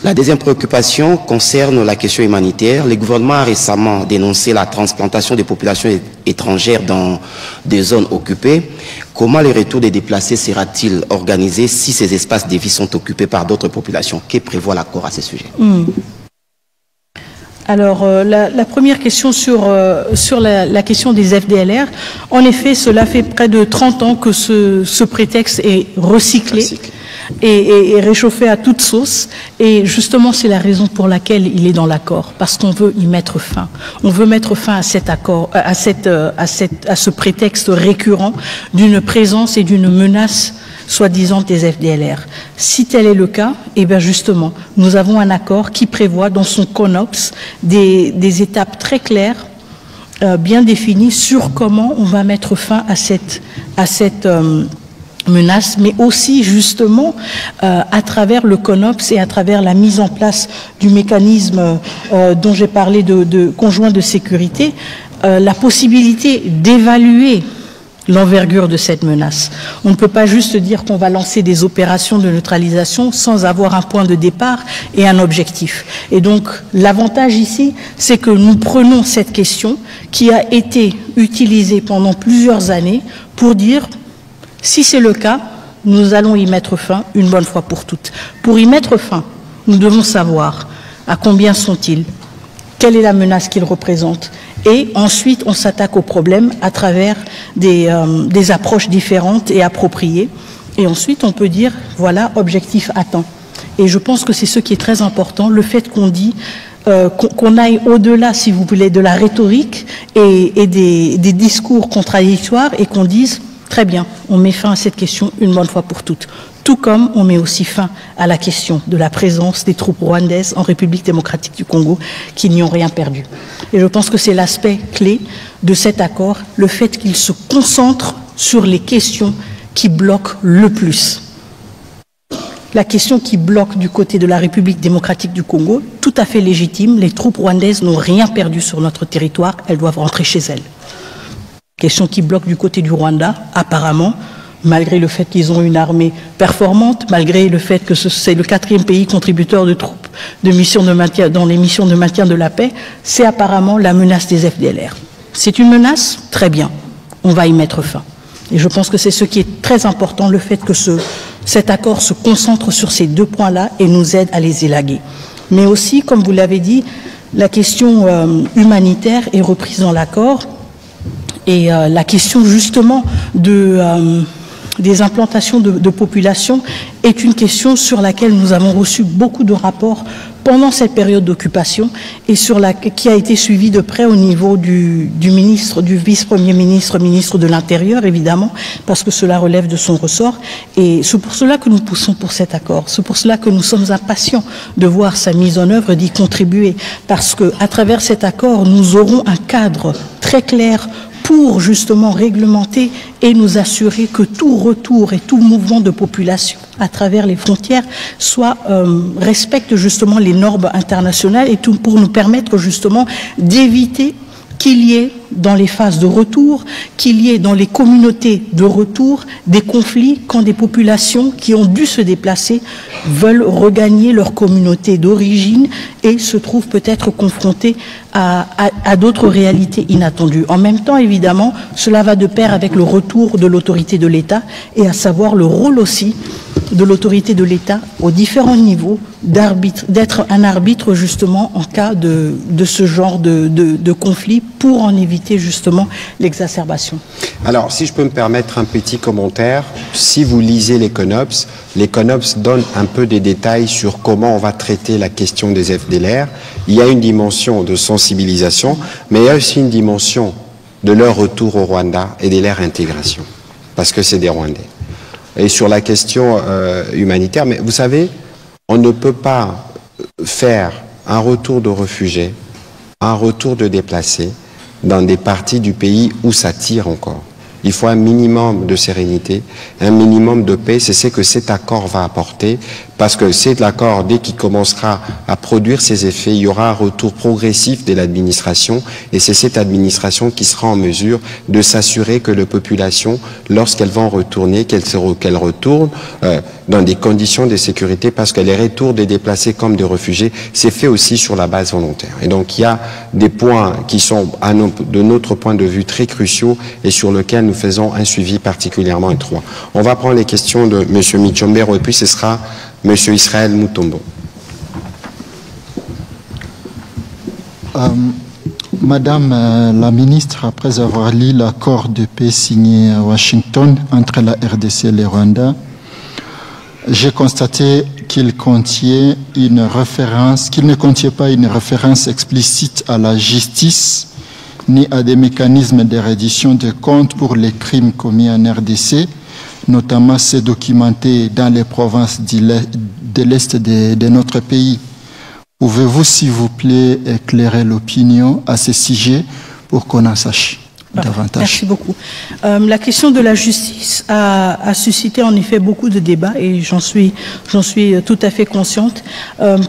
La deuxième préoccupation concerne la question humanitaire. Le gouvernement a récemment dénoncé la transplantation des populations étrangères dans des zones occupées. Comment le retour des déplacés sera-t-il organisé si ces espaces de vie sont occupés par d'autres populations? Que prévoit l'accord à ce sujet? Alors, la première question sur la question des FDLR, en effet, cela fait près de 30 ans que ce prétexte est recyclé. et réchauffé à toute sauce. Et justement, c'est la raison pour laquelle il est dans l'accord, parce qu'on veut y mettre fin. On veut mettre fin à cet accord, à ce prétexte récurrent d'une présence et d'une menace soi-disant des FDLR. Si tel est le cas, eh bien justement, nous avons un accord qui prévoit dans son CONOPS des étapes très claires, bien définies sur comment on va mettre fin à cette menace, mais aussi justement à travers le CONOPS et à travers la mise en place du mécanisme dont j'ai parlé de conjoint de sécurité, la possibilité d'évaluer l'envergure de cette menace. On ne peut pas juste dire qu'on va lancer des opérations de neutralisation sans avoir un point de départ et un objectif. Et donc, l'avantage ici, c'est que nous prenons cette question qui a été utilisée pendant plusieurs années pour dire, si c'est le cas, nous allons y mettre fin une bonne fois pour toutes. Pour y mettre fin, nous devons savoir à combien sont-ils, quelle est la menace qu'ils représentent. Et ensuite, on s'attaque au problème à travers des approches différentes et appropriées. Et ensuite, on peut dire, voilà, objectif atteint. Et je pense que c'est ce qui est très important, le fait qu'on dit, qu'on aille au-delà, si vous voulez, de la rhétorique et des discours contradictoires et qu'on dise, très bien, on met fin à cette question une bonne fois pour toutes. Tout comme on met aussi fin à la question de la présence des troupes rwandaises en République démocratique du Congo qui n'y ont rien perdu. Et je pense que c'est l'aspect clé de cet accord, le fait qu'il se concentre sur les questions qui bloquent le plus. La question qui bloque du côté de la République démocratique du Congo, tout à fait légitime, les troupes rwandaises n'ont rien perdu sur notre territoire, elles doivent rentrer chez elles. Question qui bloque du côté du Rwanda, apparemment, malgré le fait qu'ils ont une armée performante, malgré le fait que c'est le 4e pays contributeur de troupes de mission de maintien, dans les missions de maintien de la paix, c'est apparemment la menace des FDLR. C'est une menace? Très bien, on va y mettre fin. Et je pense que c'est ce qui est très important, le fait que cet accord se concentre sur ces deux points-là et nous aide à les élaguer. Mais aussi, comme vous l'avez dit, la question humanitaire est reprise dans l'accord et la question justement des implantations de population est une question sur laquelle nous avons reçu beaucoup de rapports pendant cette période d'occupation et qui a été suivie de près au niveau du ministre, du vice-premier ministre, ministre de l'Intérieur évidemment, parce que cela relève de son ressort. Et c'est pour cela que nous poussons pour cet accord. C'est pour cela que nous sommes impatients de voir sa mise en œuvre, d'y contribuer, parce qu'à travers cet accord, nous aurons un cadre très clair pour justement réglementer et nous assurer que tout retour et tout mouvement de population à travers les frontières respecte justement les normes internationales et tout pour nous permettre justement d'éviter qu'il y ait dans les phases de retour, qu'il y ait dans les communautés de retour des conflits quand des populations qui ont dû se déplacer veulent regagner leur communauté d'origine et se trouvent peut-être confrontées à d'autres réalités inattendues. En même temps, évidemment, cela va de pair avec le retour de l'autorité de l'État et à savoir le rôle aussi de l'autorité de l'État aux différents niveaux d'être un arbitre justement en cas de ce genre de conflit pour en éviter justement l'exacerbation. Alors, si je peux me permettre un petit commentaire, si vous lisez les CONOPS donnent un peu des détails sur comment on va traiter la question des FDLR. Il y a une dimension de sensibilisation, mais il y a aussi une dimension de leur retour au Rwanda et de leur intégration, parce que c'est des Rwandais. Et sur la question humanitaire, mais vous savez, on ne peut pas faire un retour de réfugiés, un retour de déplacés dans des parties du pays où ça tire encore. Il faut un minimum de sérénité, un minimum de paix. C'est ce que cet accord va apporter, parce que c'est l'accord, dès qu'il commencera à produire ses effets, il y aura un retour progressif de l'administration, et c'est cette administration qui sera en mesure de s'assurer que les populations, lorsqu'elles vont retourner, qu'elles retournent dans des conditions de sécurité, parce que les retours des déplacés comme des réfugiés, c'est fait aussi sur la base volontaire. Et donc il y a des points qui sont, de notre point de vue, très cruciaux et sur lesquels nous faisons un suivi particulièrement étroit. On va prendre les questions de M. Michombero et puis ce sera M. Israël Mutombo. Madame la ministre, après avoir lu l'accord de paix signé à Washington entre la RDC et le Rwanda, j'ai constaté qu'il ne contiait pas une référence explicite à la justice ni à des mécanismes de reddition de comptes pour les crimes commis en RDC, notamment ceux documentés dans les provinces de l'Est de notre pays. Pouvez-vous, s'il vous plaît, éclairer l'opinion à ce sujet pour qu'on en sache davantage? Merci beaucoup. La question de la justice a suscité en effet beaucoup de débats et j'en suis tout à fait consciente.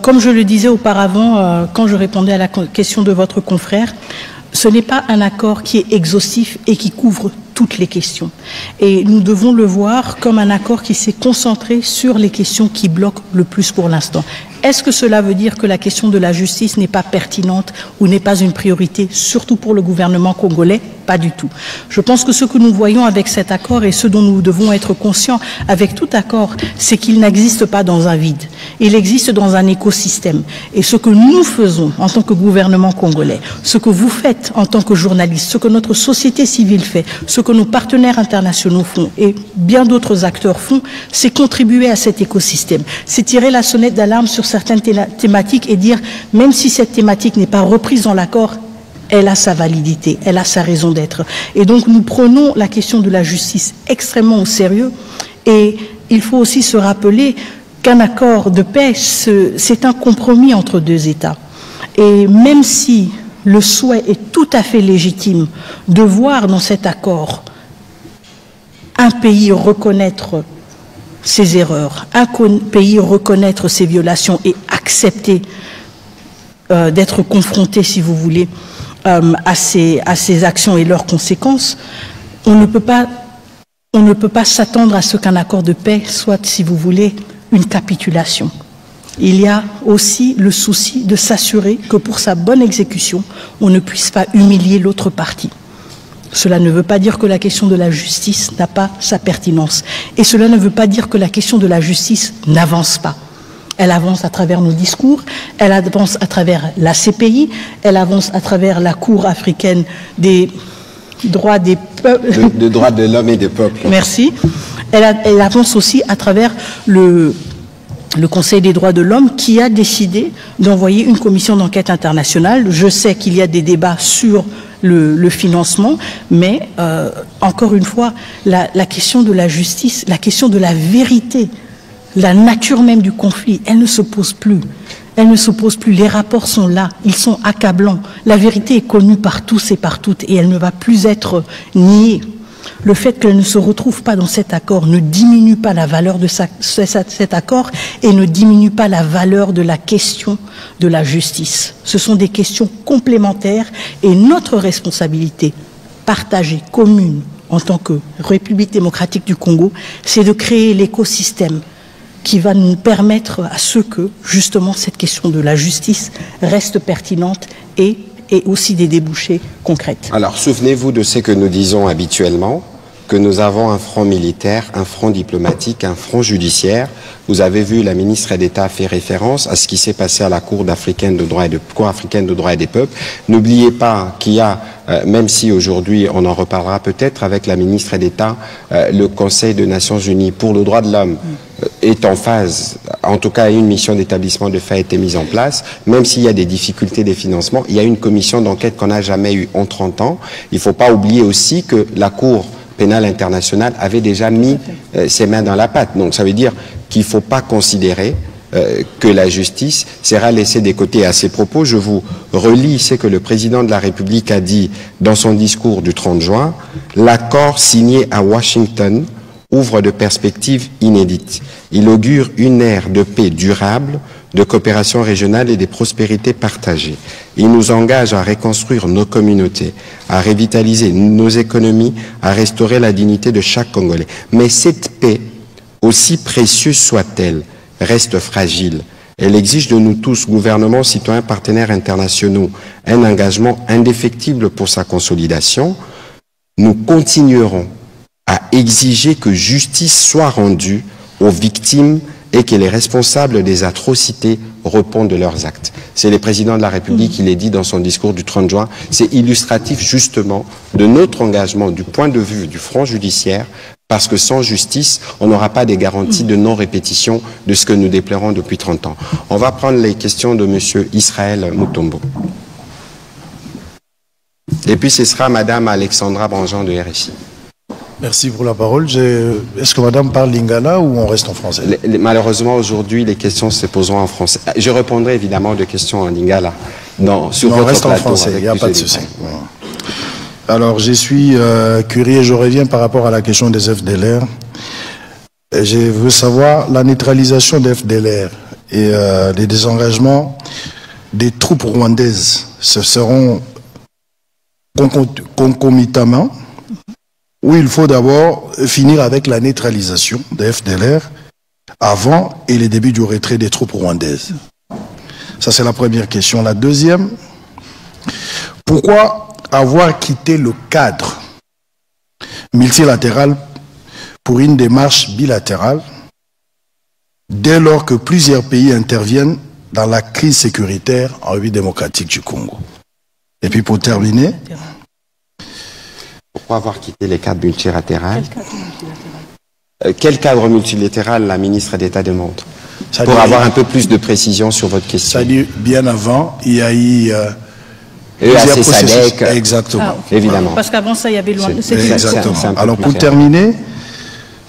Comme je le disais auparavant, quand je répondais à la question de votre confrère, ce n'est pas un accord qui est exhaustif et qui couvre toutes les questions. Et nous devons le voir comme un accord qui s'est concentré sur les questions qui bloquent le plus pour l'instant. Est-ce que cela veut dire que la question de la justice n'est pas pertinente ou n'est pas une priorité, surtout pour le gouvernement congolais? Pas du tout. Je pense que ce que nous voyons avec cet accord et ce dont nous devons être conscients avec tout accord, c'est qu'il n'existe pas dans un vide. Il existe dans un écosystème. Et ce que nous faisons en tant que gouvernement congolais, ce que vous faites en tant que journaliste, ce que notre société civile fait, ce que nos partenaires internationaux font et bien d'autres acteurs font, c'est contribuer à cet écosystème. C'est tirer la sonnette d'alarme sur certaines thématiques et dire, même si cette thématique n'est pas reprise dans l'accord, elle a sa validité, elle a sa raison d'être. Et donc nous prenons la question de la justice extrêmement au sérieux et il faut aussi se rappeler qu'un accord de paix, c'est un compromis entre deux États. Et même si le souhait est tout à fait légitime de voir dans cet accord un pays reconnaître ses erreurs, un pays reconnaître ses violations et accepter d'être confronté, si vous voulez, à ces actions et leurs conséquences, on ne peut pas s'attendre à ce qu'un accord de paix soit, si vous voulez, une capitulation. Il y a aussi le souci de s'assurer que pour sa bonne exécution, on ne puisse pas humilier l'autre partie. Cela ne veut pas dire que la question de la justice n'a pas sa pertinence. Et cela ne veut pas dire que la question de la justice n'avance pas. Elle avance à travers nos discours, elle avance à travers la CPI, elle avance à travers la Cour africaine des droits des peuples. Des droits de l'homme et des peuples. Merci. Elle avance aussi à travers le Conseil des droits de l'homme qui a décidé d'envoyer une commission d'enquête internationale. Je sais qu'il y a des débats sur le financement, mais encore une fois, la question de la justice, la question de la vérité, la nature même du conflit, elle ne se pose plus. Elle ne se pose plus. Les rapports sont là, ils sont accablants. La vérité est connue par tous et par toutes et elle ne va plus être niée. Le fait qu'elle ne se retrouve pas dans cet accord ne diminue pas la valeur de cet accord et ne diminue pas la valeur de la question de la justice. Ce sont des questions complémentaires et notre responsabilité partagée, commune, en tant que République démocratique du Congo, c'est de créer l'écosystème qui va nous permettre à ce que, justement, cette question de la justice reste pertinente et aussi des débouchés concrets. Alors, souvenez-vous de ce que nous disons habituellement, que nous avons un front militaire, un front diplomatique, un front judiciaire. Vous avez vu, la ministre d'État fait référence à ce qui s'est passé à la Cour africaine de droits et des peuples. N'oubliez pas qu'il y a, même si aujourd'hui on en reparlera peut-être avec la ministre d'État, le Conseil des Nations Unies pour le droit de l'homme est en phase, en tout cas une mission d'établissement de faits a été mise en place, même s'il y a des difficultés de financement, il y a une commission d'enquête qu'on n'a jamais eue en 30 ans. Il ne faut pas oublier aussi que la Cour pénale internationale avait déjà mis ses mains dans la pâte. Donc ça veut dire qu'il ne faut pas considérer que la justice sera laissée de côté. À ces propos, je vous relis ce que le président de la République a dit dans son discours du 30 juin. L'accord signé à Washington ouvre de perspectives inédites. Il augure une ère de paix durable, de coopération régionale et de prospérité partagée. Il nous engage à reconstruire nos communautés, à revitaliser nos économies, à restaurer la dignité de chaque Congolais. Mais cette paix, aussi précieuse soit-elle, reste fragile. Elle exige de nous tous, gouvernements, citoyens, partenaires internationaux, un engagement indéfectible pour sa consolidation. Nous continuerons à exiger que justice soit rendue aux victimes et que les responsables des atrocités répondent de leurs actes. C'est le président de la République qui l'a dit dans son discours du 30 juin. C'est illustratif justement de notre engagement du point de vue du front judiciaire Parce que sans justice, on n'aura pas des garanties de non-répétition de ce que nous déplorons depuis 30 ans. On va prendre les questions de M. Israël Mutombo. Et puis ce sera Mme Alexandra Branjean de RFI. Merci pour la parole. Est-ce que Madame parle lingala ou on reste en français? Malheureusement, aujourd'hui, les questions se poseront en français. Je répondrai évidemment de questions en lingala. Sur on votre reste plateau, en français, il n'y a pas de souci. Voilà. Alors, je suis curieux, je reviens par rapport à la question des FDLR. Je veux savoir la neutralisation des FDLR et les désengagements des troupes rwandaises. Ce seront concomitamment, où il faut d'abord finir avec la neutralisation des FDLR avant et le début du retrait des troupes rwandaises. Ça, c'est la première question. La deuxième, pourquoi avoir quitté le cadre multilatéral pour une démarche bilatérale dès lors que plusieurs pays interviennent dans la crise sécuritaire en République démocratique du Congo? Et puis pour terminer, pourquoi avoir quitté les cadres multilatéraux? Quel cadre multilatéral la ministre d'État demande? Pour avoir un peu plus de précision sur votre question. Ça dit bien avant, il y a eu EAC SADC. Exactement. Évidemment. Parce qu'avant ça, il y avait loin. Exactement. Alors pour terminer,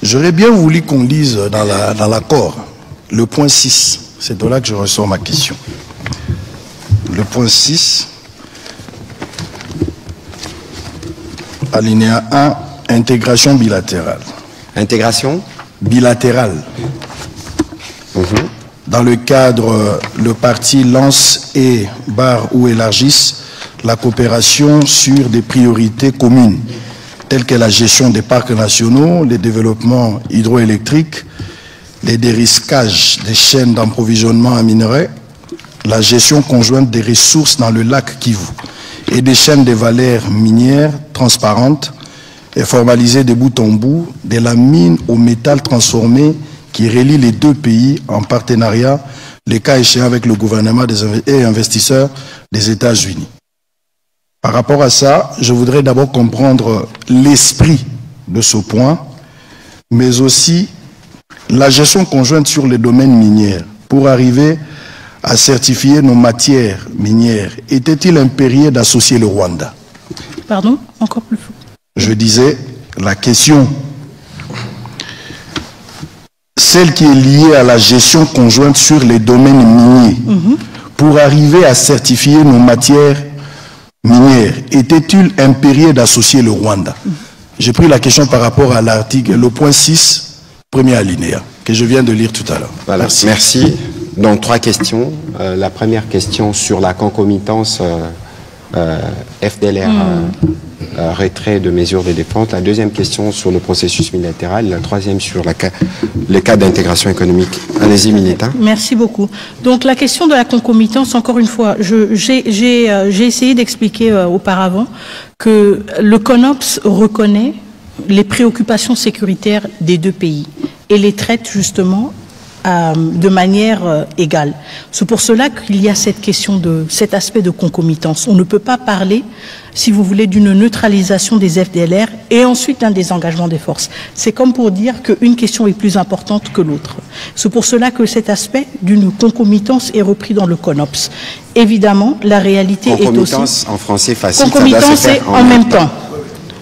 j'aurais bien voulu qu'on lise dans l'accord le point 6. C'est de là que je ressors ma question. Le point 6, alinéa 1, intégration bilatérale. Intégration bilatérale. Dans le cadre, le parti lance et barre ou élargisse la coopération sur des priorités communes, telles que la gestion des parcs nationaux, le développement hydroélectrique, les dérisquages des chaînes d'approvisionnement en minerais, la gestion conjointe des ressources dans le lac Kivu et des chaînes de valeurs minières transparentes et formalisées de bout en bout, de la mine au métal transformé qui relie les deux pays en partenariat, le cas échéant avec le gouvernement et investisseurs des États-Unis. Par rapport à ça, je voudrais d'abord comprendre l'esprit de ce point, mais aussi la gestion conjointe sur les domaines miniers pour arriver à certifier nos matières minières. Était-il impérieux d'associer le Rwanda? Pardon? Encore plus fort. Je disais, la question, celle qui est liée à la gestion conjointe sur les domaines miniers, pour arriver à certifier nos matières minières, était-il impérieux d'associer le Rwanda? J'ai pris la question par rapport à l'article, le point 6, premier alinéa, que je viens de lire tout à l'heure. Voilà. Merci. Donc, 3 questions. La première question sur la concomitance FDLR, retrait de mesures de défense. La deuxième question sur le processus bilatéral. La troisième sur le cas d'intégration économique. Allez-y, Mineta. Merci beaucoup. Donc, la question de la concomitance, encore une fois, j'ai essayé d'expliquer auparavant que le CONOPS reconnaît les préoccupations sécuritaires des deux pays et les traite justement de manière égale. C'est pour cela qu'il y a cette question cet aspect de concomitance. On ne peut pas parler, si vous voulez, d'une neutralisation des FDLR et ensuite d'un désengagement des forces. C'est comme pour dire qu'une question est plus importante que l'autre. C'est pour cela que cet aspect d'une concomitance est repris dans le CONOPS. Évidemment, la réalité est aussi... Concomitance en français facile. Concomitance, c'est en même temps.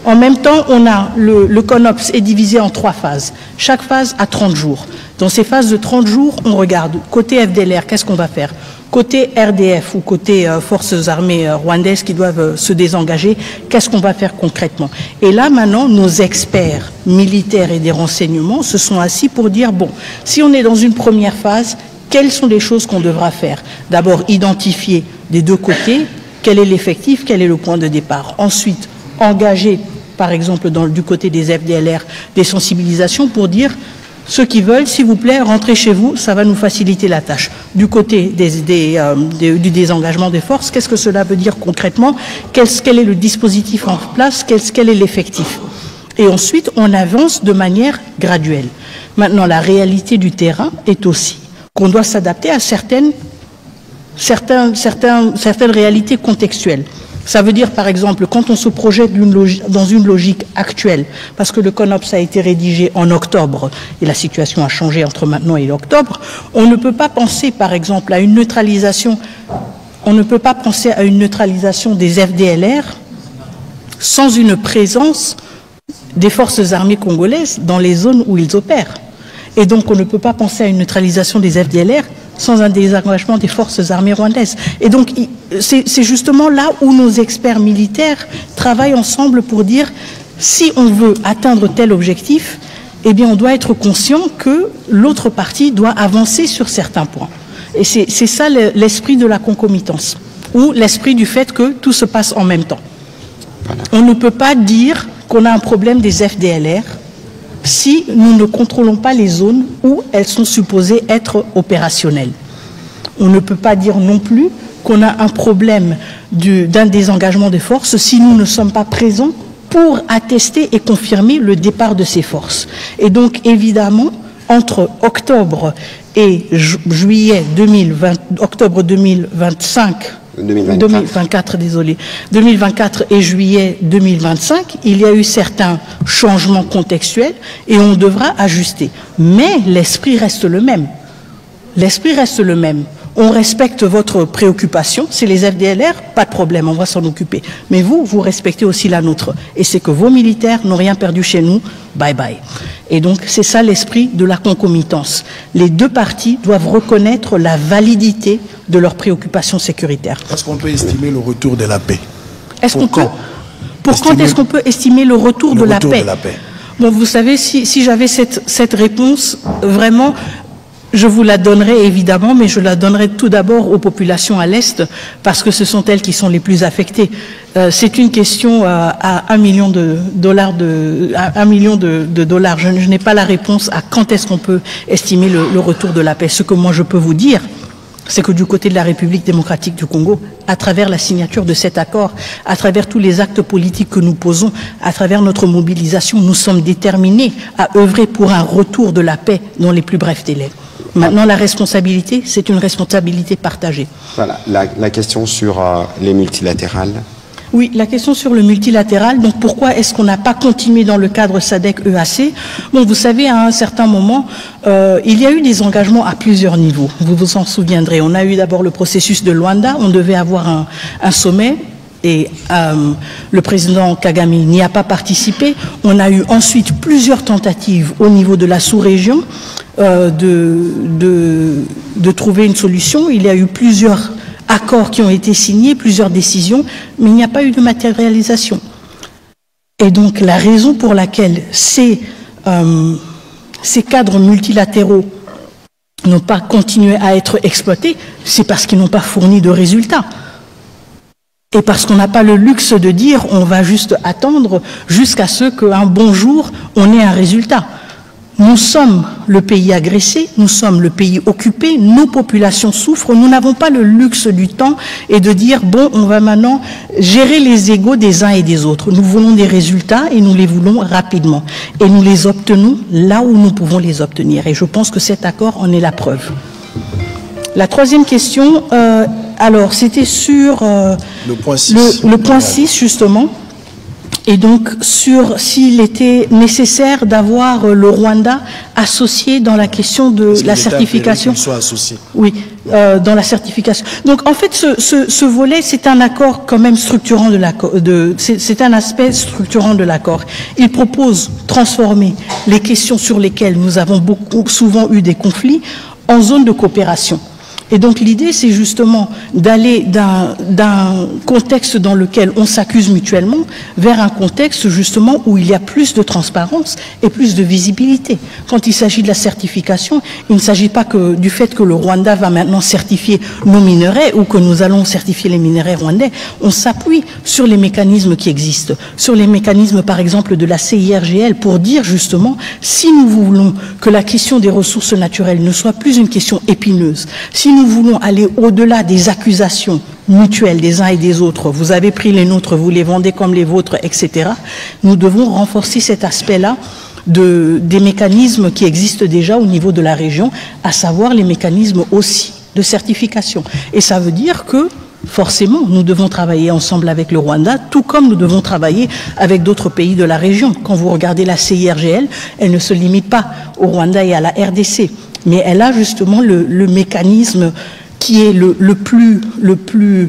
En même temps, on a le CONOPS est divisé en 3 phases. Chaque phase a 30 jours. Dans ces phases de 30 jours, on regarde côté FDLR, qu'est-ce qu'on va faire? Côté RDF ou côté forces armées rwandaises qui doivent se désengager, qu'est-ce qu'on va faire concrètement? Et là, maintenant, nos experts militaires et des renseignements se sont assis pour dire, bon, si on est dans une première phase, quelles sont les choses qu'on devra faire? D'abord, identifier des deux côtés, quel est l'effectif, quel est le point de départ. Ensuite, engager, par exemple, du côté des FDLR, des sensibilisations pour dire ceux qui veulent, s'il vous plaît, rentrez chez vous, ça va nous faciliter la tâche. Du côté du désengagement des forces, qu'est-ce que cela veut dire concrètement? Quel est le dispositif en place? Quel est l'effectif? Et ensuite, on avance de manière graduelle. Maintenant, la réalité du terrain est aussi qu'on doit s'adapter à certaines réalités contextuelles. Ça veut dire, par exemple, quand on se projette dans une logique actuelle, parce que le CONOPS a été rédigé en octobre, et la situation a changé entre maintenant et octobre, on ne peut pas penser, par exemple, à une neutralisation, des FDLR sans une présence des forces armées congolaises dans les zones où ils opèrent. Et donc, on ne peut pas penser à une neutralisation des FDLR sans un désengagement des forces armées rwandaises. Et donc, c'est justement là où nos experts militaires travaillent ensemble pour dire, si on veut atteindre tel objectif, eh bien, on doit être conscient que l'autre partie doit avancer sur certains points. Et c'est ça l'esprit de la concomitance, ou l'esprit du fait que tout se passe en même temps. Voilà. On ne peut pas dire qu'on a un problème des FDLR si nous ne contrôlons pas les zones où elles sont supposées être opérationnelles. On ne peut pas dire non plus qu'on a un problème d'un désengagement des forces si nous ne sommes pas présents pour attester et confirmer le départ de ces forces. Et donc, évidemment, entre octobre et juillet 2024 et juillet 2025, il y a eu certains changements contextuels et on devra ajuster. Mais l'esprit reste le même. L'esprit reste le même. On respecte votre préoccupation, c'est les FDLR, pas de problème, on va s'en occuper. Mais vous respectez aussi la nôtre. Et c'est que vos militaires n'ont rien perdu chez nous, bye bye. Et donc c'est ça l'esprit de la concomitance. Les deux parties doivent reconnaître la validité de leurs préoccupations sécuritaires. Est-ce qu'on peut estimer le retour de la paix? Pour quand est-ce qu'on peut estimer le retour de la paix? Bon, vous savez, si j'avais cette réponse, vraiment, je vous la donnerai évidemment, mais je la donnerai tout d'abord aux populations à l'Est, parce que ce sont elles qui sont les plus affectées. C'est une question à $1 million de dollars. Je n'ai pas la réponse à quand est-ce qu'on peut estimer le retour de la paix. Ce que moi je peux vous dire, c'est que du côté de la République démocratique du Congo, à travers la signature de cet accord, à travers tous les actes politiques que nous posons, à travers notre mobilisation, nous sommes déterminés à œuvrer pour un retour de la paix dans les plus brefs délais. Maintenant, la responsabilité, c'est une responsabilité partagée. Voilà, la question sur les multilatérales. Oui, la question sur le multilatéral. Donc, pourquoi est-ce qu'on n'a pas continué dans le cadre SADC-EAC? Bon, vous savez, à un certain moment, il y a eu des engagements à plusieurs niveaux. Vous vous en souviendrez. On a eu d'abord le processus de Luanda. On devait avoir un sommet. Et le président Kagame n'y a pas participé. On a eu ensuite plusieurs tentatives au niveau de la sous-région de trouver une solution. Il y a eu plusieurs accords qui ont été signés, plusieurs décisions, mais il n'y a pas eu de matérialisation. Et donc la raison pour laquelle ces cadres multilatéraux n'ont pas continué à être exploités, c'est parce qu'ils n'ont pas fourni de résultats. Et parce qu'on n'a pas le luxe de dire on va juste attendre jusqu'à ce qu'un bon jour on ait un résultat. Nous sommes le pays agressé, nous sommes le pays occupé, nos populations souffrent, nous n'avons pas le luxe du temps et de dire bon, on va maintenant gérer les égos des uns et des autres. Nous voulons des résultats et nous les voulons rapidement. Et nous les obtenons là où nous pouvons les obtenir. Et je pense que cet accord en est la preuve. La troisième question, alors c'était sur le point 6 justement. Et donc, sur s'il était nécessaire d'avoir le Rwanda associé dans la question de la certification. Soit associé. Oui, dans la certification. Donc, en fait, ce volet, c'est un accord quand même structurant de l'accord. C'est un aspect structurant de l'accord. Il propose transformer les questions sur lesquelles nous avons souvent eu des conflits en zone de coopération. Et donc l'idée, c'est justement d'aller d'un contexte dans lequel on s'accuse mutuellement vers un contexte justement où il y a plus de transparence et plus de visibilité. Quand il s'agit de la certification, il ne s'agit pas que du fait que le Rwanda va maintenant certifier nos minerais ou que nous allons certifier les minerais rwandais. On s'appuie sur les mécanismes qui existent, sur les mécanismes par exemple de la CIRGL pour dire justement si nous voulons que la question des ressources naturelles ne soit plus une question épineuse, si nous voulons aller au-delà des accusations mutuelles des uns et des autres, vous avez pris les nôtres, vous les vendez comme les vôtres, etc., nous devons renforcer cet aspect-là des mécanismes qui existent déjà au niveau de la région, à savoir les mécanismes aussi de certification. Et ça veut dire que Forcément, nous devons travailler ensemble avec le Rwanda, tout comme nous devons travailler avec d'autres pays de la région. Quand vous regardez la CIRGL, elle ne se limite pas au Rwanda et à la RDC, mais elle a justement le mécanisme qui est le plus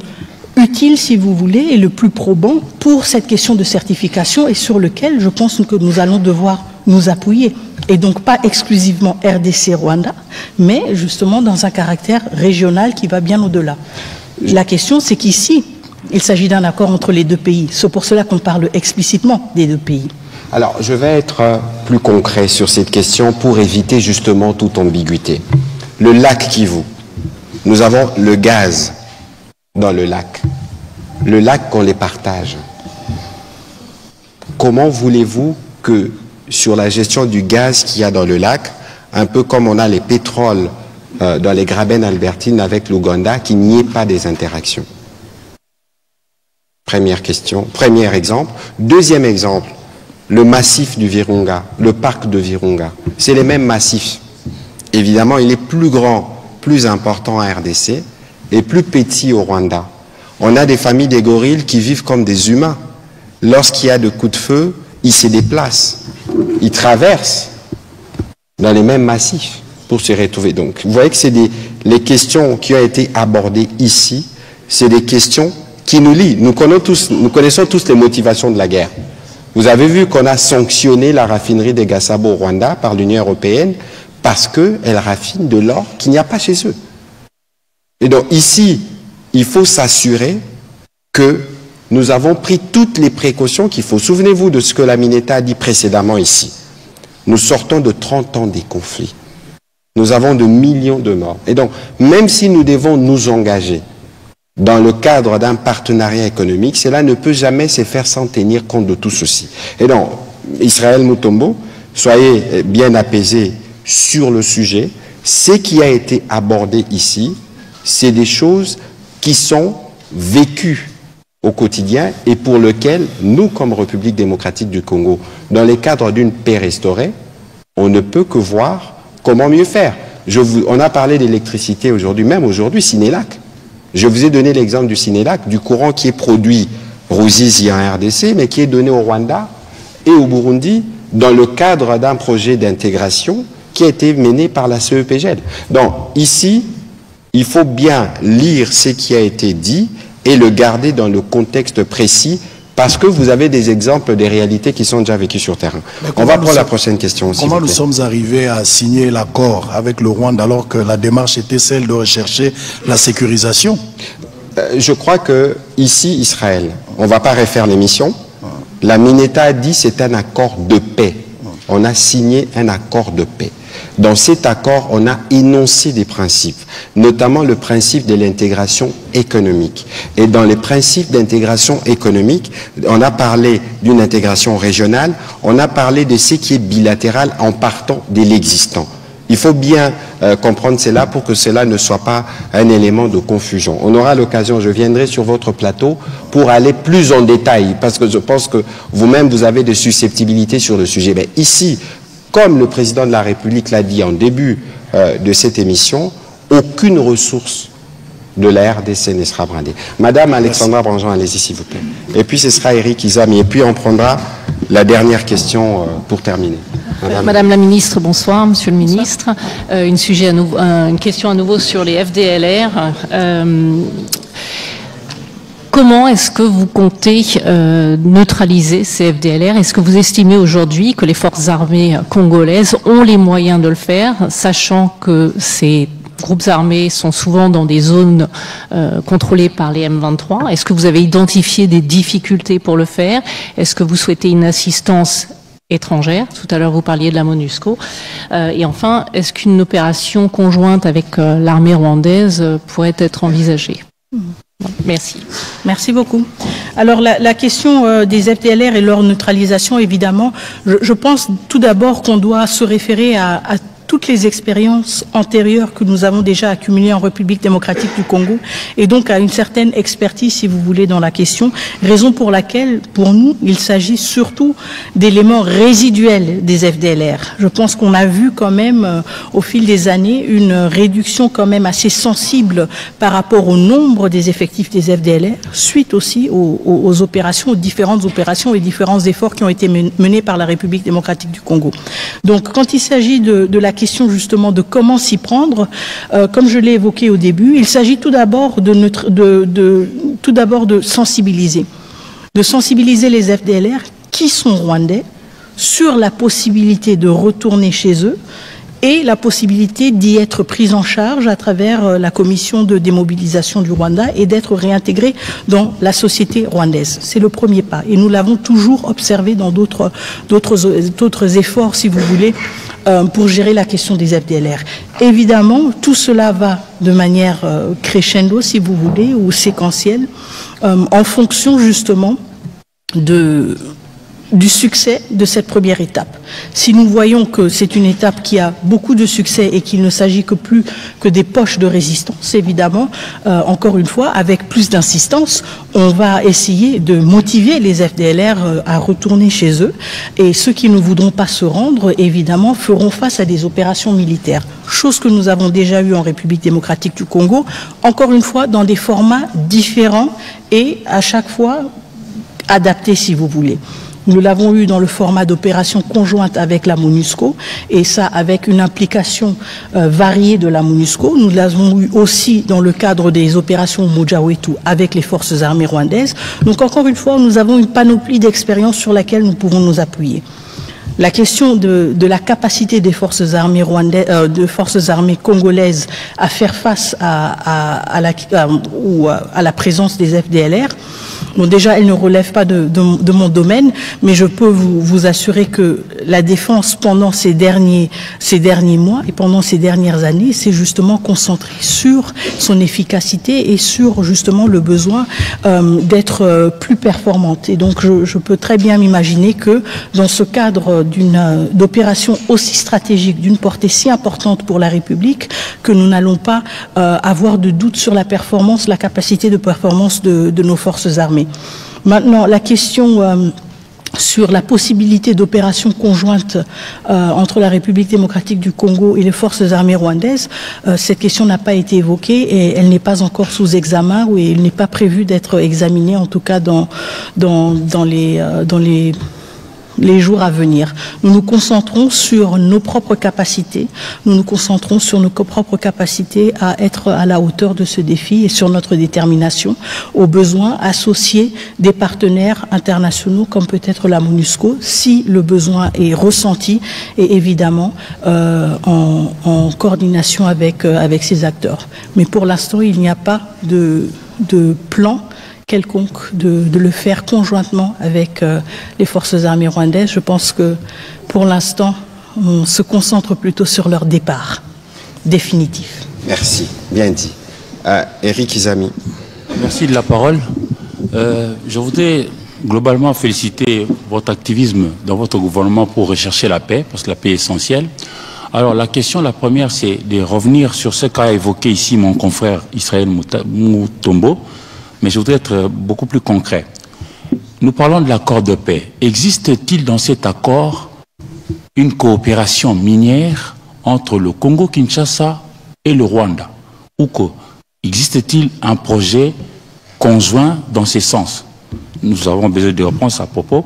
utile, si vous voulez, et le plus probant pour cette question de certification et sur lequel je pense que nous allons devoir nous appuyer. Et donc pas exclusivement RDC-Rwanda, mais justement dans un caractère régional qui va bien au-delà. La question, c'est qu'ici, il s'agit d'un accord entre les deux pays. C'est pour cela qu'on parle explicitement des deux pays. Alors, je vais être plus concret sur cette question pour éviter justement toute ambiguïté. Le lac Kivu, nous avons le gaz dans le lac. Le lac qu'on les partage. Comment voulez-vous que sur la gestion du gaz qu'il y a dans le lac, un peu comme on a les pétroles dans les Graben albertines avec l'Ouganda, qu'il n'y ait pas des interactions? Première question, premier exemple. Deuxième exemple, le massif du Virunga, le parc de Virunga. C'est les mêmes massifs. Évidemment, il est plus grand, plus important à RDC et plus petit au Rwanda. On a des familles des gorilles qui vivent comme des humains. Lorsqu'il y a de coups de feu, ils se déplacent. Ils traversent dans les mêmes massifs pour se retrouver. Donc, vous voyez que c'est les questions qui ont été abordées ici, c'est des questions qui nous lient. Nous connaissons tous les motivations de la guerre. Vous avez vu qu'on a sanctionné la raffinerie de Gasabo au Rwanda par l'Union européenne parce qu'elle raffine de l'or qu'il n'y a pas chez eux. Et donc ici, il faut s'assurer que nous avons pris toutes les précautions qu'il faut. Souvenez-vous de ce que la Mineta a dit précédemment ici. Nous sortons de 30 ans des conflits. Nous avons de millions de morts. Et donc, même si nous devons nous engager dans le cadre d'un partenariat économique, cela ne peut jamais se faire sans tenir compte de tout ceci. Et donc, Israël Mutombo, soyez bien apaisés sur le sujet. Ce qui a été abordé ici, c'est des choses qui sont vécues au quotidien et pour lequel nous, comme République démocratique du Congo, dans le cadre d'une paix restaurée, on ne peut que voir comment mieux faire. On a parlé d'électricité aujourd'hui, même aujourd'hui, Sénélac. Je vous ai donné l'exemple du Sénélac, du courant qui est produit Ruzizi en RDC, mais qui est donné au Rwanda et au Burundi dans le cadre d'un projet d'intégration qui a été mené par la CEPGL. Donc ici, il faut bien lire ce qui a été dit et le garder dans le contexte précis parce que vous avez des exemples des réalités qui sont déjà vécues sur terrain. On va prendre la prochaine question aussi. Comment nous sommes arrivés à signer l'accord avec le Rwanda alors que la démarche était celle de rechercher la sécurisation? Je crois que ici, Israël, on ne va pas refaire l'émission. La Mineta a dit c'est un accord de paix. On a signé un accord de paix. Dans cet accord, on a énoncé des principes, notamment le principe de l'intégration économique. Et dans les principes d'intégration économique, on a parlé d'une intégration régionale, on a parlé de ce qui est bilatéral en partant de l'existant. Il faut bien comprendre cela pour que cela ne soit pas un élément de confusion. On aura l'occasion, je viendrai sur votre plateau pour aller plus en détail, parce que je pense que vous-même, vous avez des susceptibilités sur le sujet. Mais ici, comme le président de la République l'a dit en début de cette émission, aucune ressource de la RDC ne sera brandée. Madame Alexandra Branjon, allez-y s'il vous plaît. Et puis ce sera Eric Izami. Et puis on prendra la dernière question pour terminer. Madame la ministre, bonsoir. Monsieur le ministre, une question à nouveau sur les FDLR. Comment est-ce que vous comptez neutraliser ces FDLR? Est-ce que vous estimez aujourd'hui que les forces armées congolaises ont les moyens de le faire, sachant que ces groupes armés sont souvent dans des zones contrôlées par les M23? Est-ce que vous avez identifié des difficultés pour le faire? Est-ce que vous souhaitez une assistance étrangère? Tout à l'heure, vous parliez de la MONUSCO. Et enfin, est-ce qu'une opération conjointe avec l'armée rwandaise pourrait être envisagée? Merci. Merci beaucoup. Alors la question des FDLR et leur neutralisation, évidemment, je pense tout d'abord qu'on doit se référer à toutes les expériences antérieures que nous avons déjà accumulées en République démocratique du Congo et donc à une certaine expertise, si vous voulez, dans la question, raison pour laquelle, pour nous, il s'agit surtout d'éléments résiduels des FDLR. Je pense qu'on a vu quand même, au fil des années, une réduction quand même assez sensible par rapport au nombre des effectifs des FDLR, suite aussi aux opérations, aux différentes opérations et différents efforts qui ont été menés par la République démocratique du Congo. Donc, quand il s'agit de la question justement de comment s'y prendre, comme je l'ai évoqué au début, il s'agit tout d'abord de sensibiliser. De sensibiliser les FDLR qui sont rwandais sur la possibilité de retourner chez eux et la possibilité d'y être prise en charge à travers la commission de démobilisation du Rwanda et d'être réintégrés dans la société rwandaise. C'est le premier pas. Et nous l'avons toujours observé dans d'autres efforts, si vous voulez, pour gérer la question des FDLR. Évidemment, tout cela va de manière crescendo, si vous voulez, ou séquentielle, en fonction justement du succès de cette première étape. Si nous voyons que c'est une étape qui a beaucoup de succès et qu'il ne s'agit que plus que des poches de résistance, évidemment, encore une fois, avec plus d'insistance, on va essayer de motiver les FDLR à retourner chez eux et ceux qui ne voudront pas se rendre, évidemment, feront face à des opérations militaires. Chose que nous avons déjà eue en République démocratique du Congo, encore une fois, dans des formats différents et à chaque fois adaptés, si vous voulez. Nous l'avons eu dans le format d'opération conjointe avec la MONUSCO, et ça avec une implication variée de la MONUSCO. Nous l'avons eu aussi dans le cadre des opérations Mojawetu avec les forces armées rwandaises. Donc encore une fois, nous avons une panoplie d'expériences sur laquelle nous pouvons nous appuyer. La question de la capacité des forces armées congolaises à faire face à la présence des FDLR. Bon, déjà, elle ne relève pas de mon domaine, mais je peux vous assurer que la défense, pendant ces derniers mois et pendant ces dernières années, s'est justement concentrée sur son efficacité et sur justement le besoin d'être plus performante. Et donc, je peux très bien m'imaginer que dans ce cadre d'opération aussi stratégique, d'une portée si importante pour la République, que nous n'allons pas avoir de doute sur la performance, la capacité de performance de nos forces armées. Maintenant, la question sur la possibilité d'opérations conjointes entre la République démocratique du Congo et les forces armées rwandaises, cette question n'a pas été évoquée et elle n'est pas encore sous examen ou elle n'est pas prévue d'être examinée, en tout cas dans les jours à venir. Nous nous concentrons sur nos propres capacités, nous nous concentrons sur nos propres capacités à être à la hauteur de ce défi et sur notre détermination aux besoins associés des partenaires internationaux comme peut-être la MONUSCO si le besoin est ressenti et évidemment en coordination avec ces acteurs. Mais pour l'instant, il n'y a pas de plan quelconque de le faire conjointement avec les forces armées rwandaises. Je pense que pour l'instant, on se concentre plutôt sur leur départ définitif. Merci, bien dit. Éric Izami. Merci de la parole. Je voudrais globalement féliciter votre activisme dans votre gouvernement pour rechercher la paix, parce que la paix est essentielle. Alors la question, la première, c'est de revenir sur ce qu'a évoqué ici mon confrère Israël Mutombo, mais je voudrais être beaucoup plus concret. Nous parlons de l'accord de paix. Existe-t-il dans cet accord une coopération minière entre le Congo-Kinshasa et le Rwanda? Ou existe-t-il un projet conjoint dans ce sens? Nous avons besoin de réponses à propos.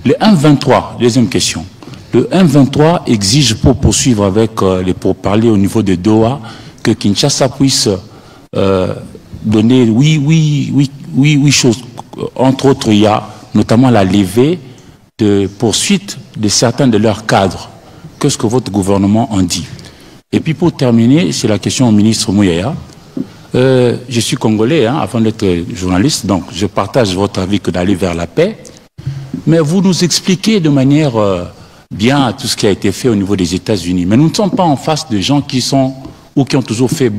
Le 1.23, deuxième question. Le 1.23 exige pour poursuivre avec les pourparlers au niveau de Doha que Kinshasa puisse donner oui choses. Entre autres, il y a notamment la levée de poursuite de certains de leurs cadres. Qu'est-ce que votre gouvernement en dit? Et puis pour terminer, c'est la question au ministre Mouyaya. Je suis congolais, avant d'être journaliste, donc je partage votre avis que d'aller vers la paix. Mais vous nous expliquez de manière bien tout ce qui a été fait au niveau des États-Unis. Mais nous ne sommes pas en face de gens qui sont ou qui ont toujours fait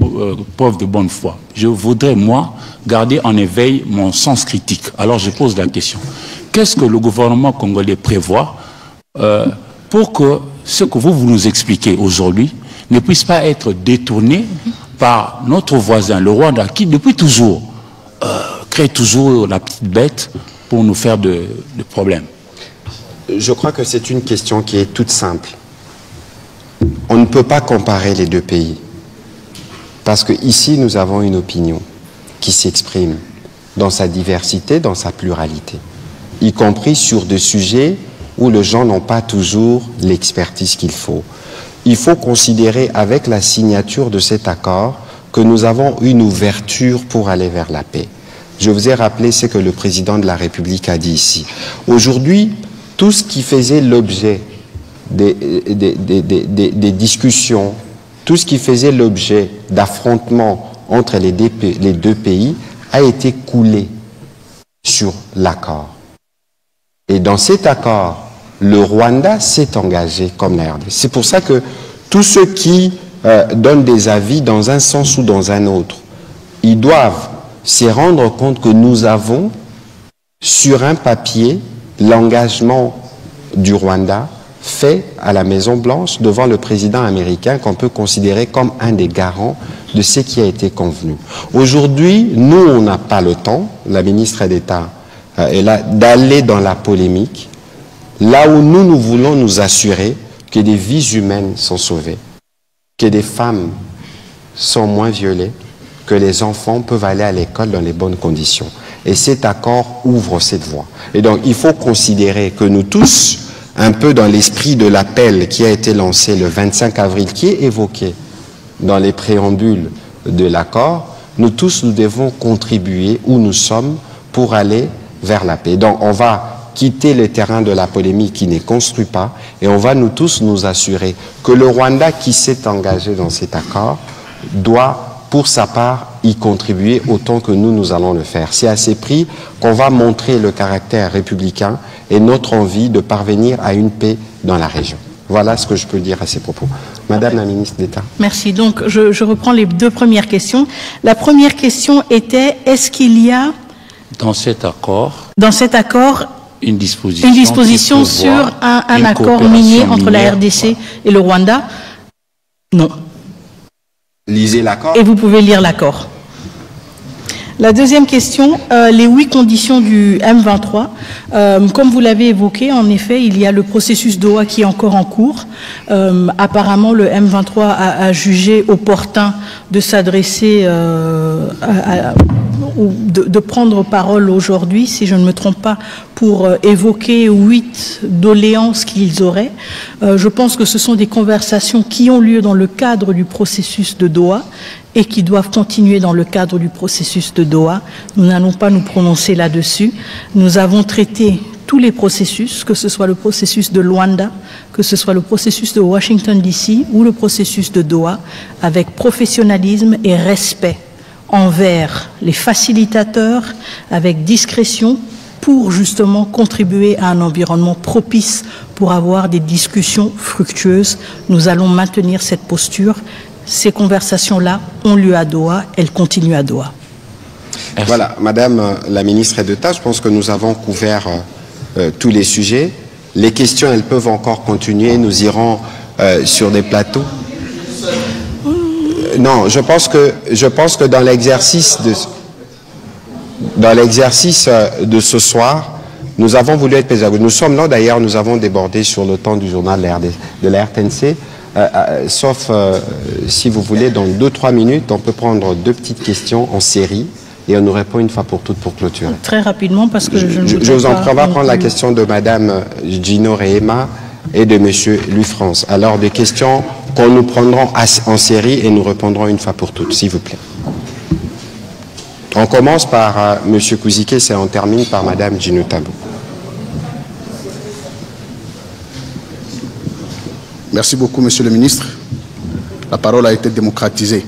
preuve de bonne foi. Je voudrais, moi, garder en éveil mon sens critique. Alors je pose la question. Qu'est-ce que le gouvernement congolais prévoit pour que ce que vous nous expliquez aujourd'hui ne puisse pas être détourné par notre voisin, le Rwanda, qui depuis toujours crée toujours la petite bête pour nous faire de problèmes. Je crois que c'est une question qui est toute simple. On ne peut pas comparer les deux pays. Parce qu'ici, nous avons une opinion qui s'exprime dans sa diversité, dans sa pluralité, y compris sur des sujets où les gens n'ont pas toujours l'expertise qu'il faut. Il faut considérer avec la signature de cet accord que nous avons une ouverture pour aller vers la paix. Je vous ai rappelé ce que le président de la République a dit ici. Aujourd'hui, tout ce qui faisait l'objet des discussions, tout ce qui faisait l'objet d'affrontements entre les deux pays a été coulé sur l'accord. Et dans cet accord, le Rwanda s'est engagé comme la RDC. C'est pour ça que tous ceux qui donnent des avis dans un sens ou dans un autre, ils doivent se rendre compte que nous avons sur un papier l'engagement du Rwanda fait à la Maison-Blanche devant le président américain qu'on peut considérer comme un des garants de ce qui a été convenu. Aujourd'hui, nous, on n'a pas le temps, la ministre d'État est là, d'aller dans la polémique, là où nous voulons nous assurer que des vies humaines sont sauvées, que des femmes sont moins violées, que les enfants peuvent aller à l'école dans les bonnes conditions. Et cet accord ouvre cette voie. Et donc, il faut considérer que nous tous, un peu dans l'esprit de l'appel qui a été lancé le 25 avril, qui est évoqué dans les préambules de l'accord, nous tous, nous devons contribuer où nous sommes pour aller vers la paix. Donc, on va quitter le terrain de la polémique qui ne construit pas et on va nous tous nous assurer que le Rwanda qui s'est engagé dans cet accord doit, pour sa part, y contribuer autant que nous allons le faire. C'est à ces prix qu'on va montrer le caractère républicain et notre envie de parvenir à une paix dans la région. Voilà ce que je peux dire à ces propos. Madame la ministre d'État. Merci. Donc, je reprends les deux premières questions. La première question était, est-ce qu'il y a dans cet accord une disposition sur un accord minier entre la RDC et le Rwanda? Non. Lisez l'accord. Et vous pouvez lire l'accord. La deuxième question, les 8 conditions du M23. Comme vous l'avez évoqué, en effet, il y a le processus Doha qui est encore en cours. Apparemment, le M23 a jugé opportun de s'adresser ou de prendre parole aujourd'hui, si je ne me trompe pas, pour évoquer 8 doléances qu'ils auraient. Je pense que ce sont des conversations qui ont lieu dans le cadre du processus de Doha et qui doivent continuer dans le cadre du processus de Doha. Nous n'allons pas nous prononcer là-dessus. Nous avons traité tous les processus, que ce soit le processus de Luanda, que ce soit le processus de Washington DC ou le processus de Doha, avec professionnalisme et respect envers les facilitateurs, avec discrétion, pour justement contribuer à un environnement propice pour avoir des discussions fructueuses. Nous allons maintenir cette posture. Ces conversations-là ont lieu à Doha, elles continuent à Doha. Voilà, Madame la ministre d'État, je pense que nous avons couvert tous les sujets. Les questions, elles peuvent encore continuer. Nous irons sur des plateaux. Non, je pense que dans l'exercice de ce soir, nous avons voulu être pédagogiques. Nous sommes là, d'ailleurs, nous avons débordé sur le temps du journal de la RTNC. Sauf, si vous voulez, dans 2-3 minutes, on peut prendre 2 petites questions en série et on nous répond une fois pour toutes pour clôturer. Très rapidement, parce que je vous en prie, on va prendre la question de Madame Gino Rehema et de Monsieur Louis-France. Alors, des questions qu'on nous prendrons en série et nous répondrons une fois pour toutes, s'il vous plaît. On commence par Monsieur Kouzike et on termine par Madame Gino Tabou. Merci beaucoup, Monsieur le ministre. La parole a été démocratisée.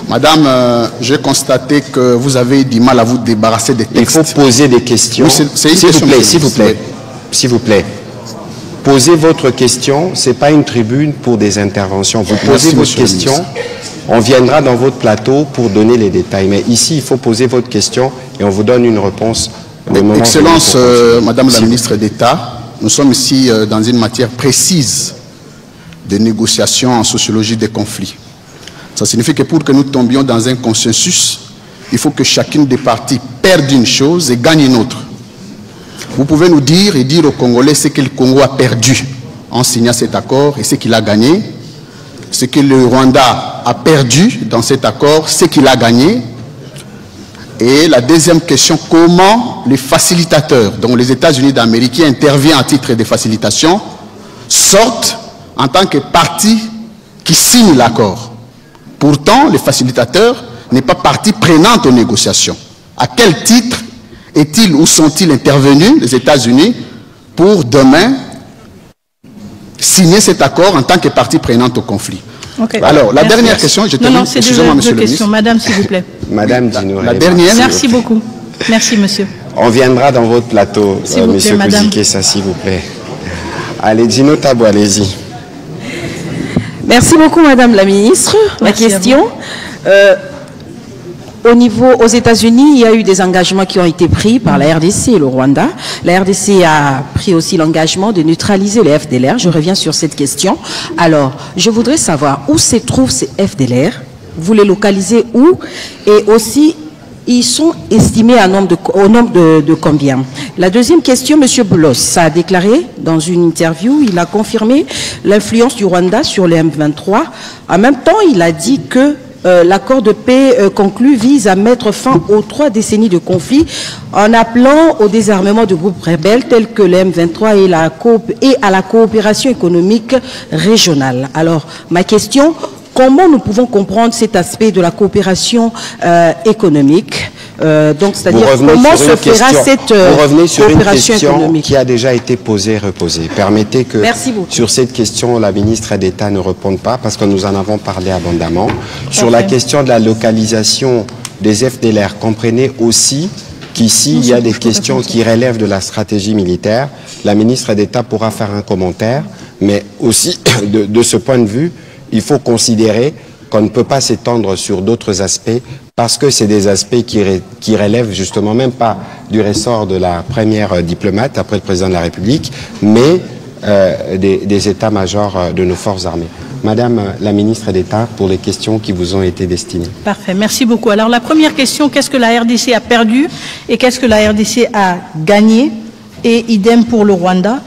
Madame, j'ai constaté que vous avez du mal à vous débarrasser des textes. Il faut poser des questions. Oui, s'il vous plaît. Posez votre question. Ce n'est pas une tribune pour des interventions. Vous posez votre question. On viendra dans votre plateau pour donner les détails. Mais ici, il faut poser votre question et on vous donne une réponse. Excellence, Madame la ministre d'État, nous sommes ici dans une matière précise de négociation en sociologie des conflits. Ça signifie que pour que nous tombions dans un consensus, il faut que chacune des parties perde une chose et gagne une autre. Vous pouvez nous dire et dire aux Congolais ce que le Congo a perdu en signant cet accord et ce qu'il a gagné, ce que le Rwanda a perdu dans cet accord, ce qu'il a gagné. Et la deuxième question, comment les facilitateurs, dont les États-Unis d'Amérique qui interviennent à titre de facilitation, sortent en tant que partie qui signe l'accord. Pourtant, les facilitateurs n'est pas partie prenante aux négociations. À quel titre est-il ou sont-ils intervenus, les États-Unis, pour demain signer cet accord en tant que partie prenante au conflit? Okay. Alors, la dernière question, je termine. Non, c'est deux questions. Madame, s'il vous plaît. Madame Dino, la dernière. Merci beaucoup. Merci, monsieur. On viendra dans votre plateau, monsieur Kouzikessa, s'il vous plaît. Allez, Dino Tabo, allez-y. Merci beaucoup, Madame la Ministre. Ma question, aux États-Unis, il y a eu des engagements qui ont été pris par la RDC et le Rwanda. La RDC a pris aussi l'engagement de neutraliser les FDLR. Je reviens sur cette question. Alors, je voudrais savoir où se trouvent ces FDLR. Vous les localisez où? Et aussi, ils sont estimés au nombre de combien? La deuxième question, M. Boulos a déclaré dans une interview, il a confirmé l'influence du Rwanda sur les M23. En même temps, il a dit que l'accord de paix conclu vise à mettre fin aux 3 décennies de conflit en appelant au désarmement de groupes rebelles tels que les M23 et à la coopération économique régionale. Alors, ma question, comment nous pouvons comprendre cet aspect de la coopération économique? Donc, c'est-à-dire comment se fera cette vous revenez sur coopération une question économique qui a déjà été posée, reposée. Permettez que sur cette question, la ministre d'État ne réponde pas parce que nous en avons parlé abondamment. Sur la question de la localisation des FDLR, comprenez aussi qu'ici, il y a des questions qui relèvent de la stratégie militaire. La ministre d'État pourra faire un commentaire, mais aussi, de ce point de vue, il faut considérer qu'on ne peut pas s'étendre sur d'autres aspects parce que c'est des aspects qui relèvent justement même pas du ressort de la première diplomate après le président de la République, mais des états-majors de nos forces armées. Madame la ministre d'État, pour les questions qui vous ont été destinées. Parfait, merci beaucoup. Alors la première question, qu'est-ce que la RDC a perdu et qu'est-ce que la RDC a gagné? Et idem pour le Rwanda.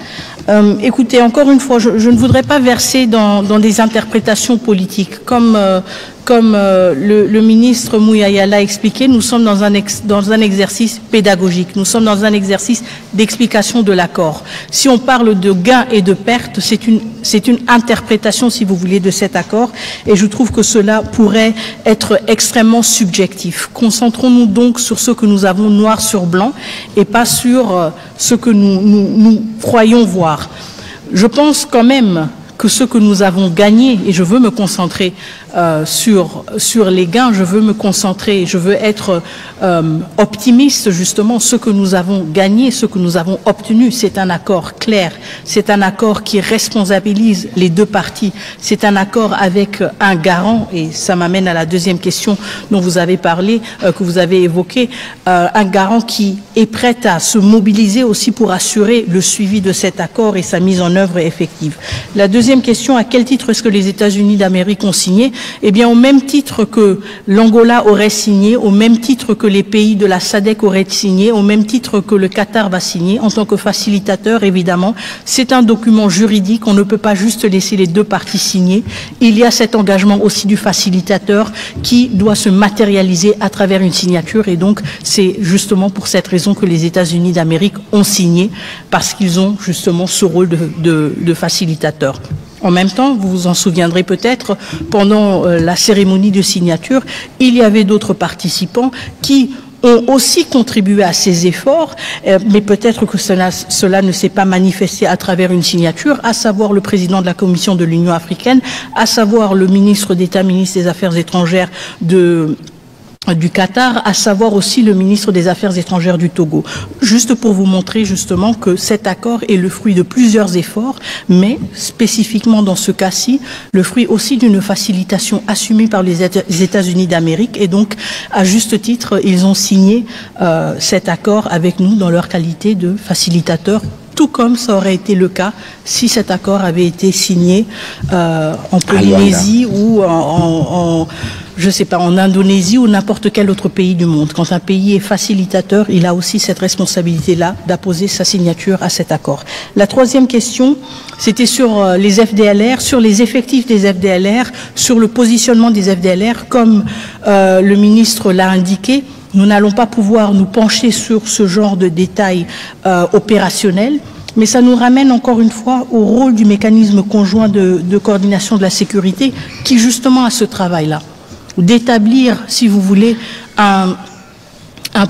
Écoutez, encore une fois, je ne voudrais pas verser dans des interprétations politiques. Comme le ministre Mouyaya l'a expliqué, nous sommes dans un exercice pédagogique. Nous sommes dans un exercice d'explication de l'accord. Si on parle de gains et de pertes, c'est une interprétation, si vous voulez, de cet accord. Et je trouve que cela pourrait être extrêmement subjectif. Concentrons-nous donc sur ce que nous avons noir sur blanc et pas sur ce que nous croyons voir. Je pense quand même que ce que nous avons gagné, et je veux me concentrer sur les gains, je veux me concentrer, je veux être optimiste justement, ce que nous avons gagné, ce que nous avons obtenu, c'est un accord clair, c'est un accord qui responsabilise les deux parties, c'est un accord avec un garant, et ça m'amène à la deuxième question dont vous avez parlé, que vous avez évoqué, un garant qui est prêt à se mobiliser aussi pour assurer le suivi de cet accord et sa mise en œuvre effective. La deuxième question, à quel titre est-ce que les États-Unis d'Amérique ont signé? Eh bien, au même titre que l'Angola aurait signé, au même titre que les pays de la SADC auraient signé, au même titre que le Qatar va signer, en tant que facilitateur, évidemment. C'est un document juridique, on ne peut pas juste laisser les deux parties signer. Il y a cet engagement aussi du facilitateur qui doit se matérialiser à travers une signature, et donc c'est justement pour cette raison que les États-Unis d'Amérique ont signé, parce qu'ils ont justement ce rôle de facilitateur. En même temps, vous vous en souviendrez peut-être, pendant la cérémonie de signature, il y avait d'autres participants qui ont aussi contribué à ces efforts, mais peut-être que cela ne s'est pas manifesté à travers une signature, à savoir le président de la Commission de l'Union africaine, à savoir le ministre d'État, ministre des Affaires étrangères du Qatar, à savoir aussi le ministre des Affaires étrangères du Togo. Juste pour vous montrer justement que cet accord est le fruit de plusieurs efforts, mais spécifiquement dans ce cas-ci, le fruit aussi d'une facilitation assumée par les États-Unis d'Amérique, et donc à juste titre, ils ont signé cet accord avec nous dans leur qualité de facilitateur, tout comme ça aurait été le cas si cet accord avait été signé en Polynésie ou je sais pas, en Indonésie ou n'importe quel autre pays du monde. Quand un pays est facilitateur, il a aussi cette responsabilité-là d'apposer sa signature à cet accord. La troisième question, c'était sur les FDLR, sur les effectifs des FDLR, sur le positionnement des FDLR. Comme le ministre l'a indiqué, nous n'allons pas pouvoir nous pencher sur ce genre de détails opérationnels, mais ça nous ramène encore une fois au rôle du mécanisme conjoint de coordination de la sécurité qui justement a ce travail-là, d'établir, si vous voulez, un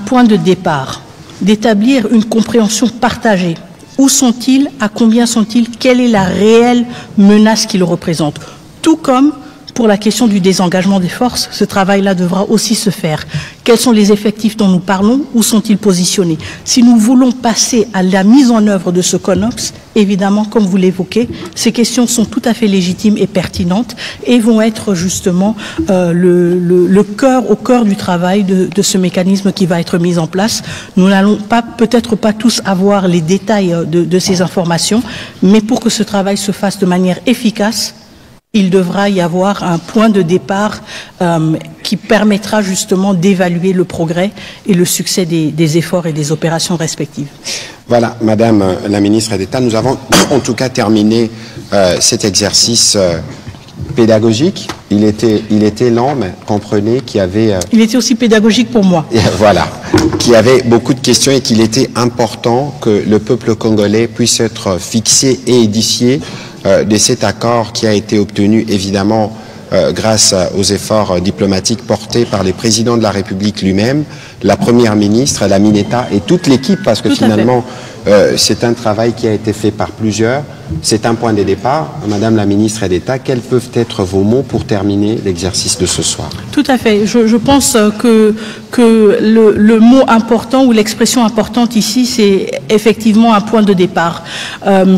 point de départ, d'établir une compréhension partagée. Où sont-ils? À combien sont-ils? Quelle est la réelle menace qu'ils représentent? Tout comme pour la question du désengagement des forces, ce travail-là devra aussi se faire. Quels sont les effectifs dont nous parlons? Où sont-ils positionnés? Si nous voulons passer à la mise en œuvre de ce CONOPS, évidemment, comme vous l'évoquez, ces questions sont tout à fait légitimes et pertinentes et vont être justement au cœur du travail de ce mécanisme qui va être mis en place. Nous n'allons peut-être pas tous avoir les détails de ces informations, mais pour que ce travail se fasse de manière efficace, il devra y avoir un point de départ qui permettra justement d'évaluer le progrès et le succès des efforts et des opérations respectives. Voilà, Madame la ministre d'État, nous avons en tout cas terminé cet exercice pédagogique. Il était lent, mais comprenez qu'il y avait... Il était aussi pédagogique pour moi. Voilà, qu'il y avait beaucoup de questions et qu'il était important que le peuple congolais puisse être fixé et édifié de cet accord qui a été obtenu évidemment grâce aux efforts diplomatiques portés par les présidents de la République lui-même, la Première ministre, la Mineta et toute l'équipe, parce que finalement c'est un travail qui a été fait par plusieurs. C'est un point de départ. Madame la ministre d'État, quels peuvent être vos mots pour terminer l'exercice de ce soir? Tout à fait. Je pense que le mot important ou l'expression importante ici, c'est effectivement un point de départ.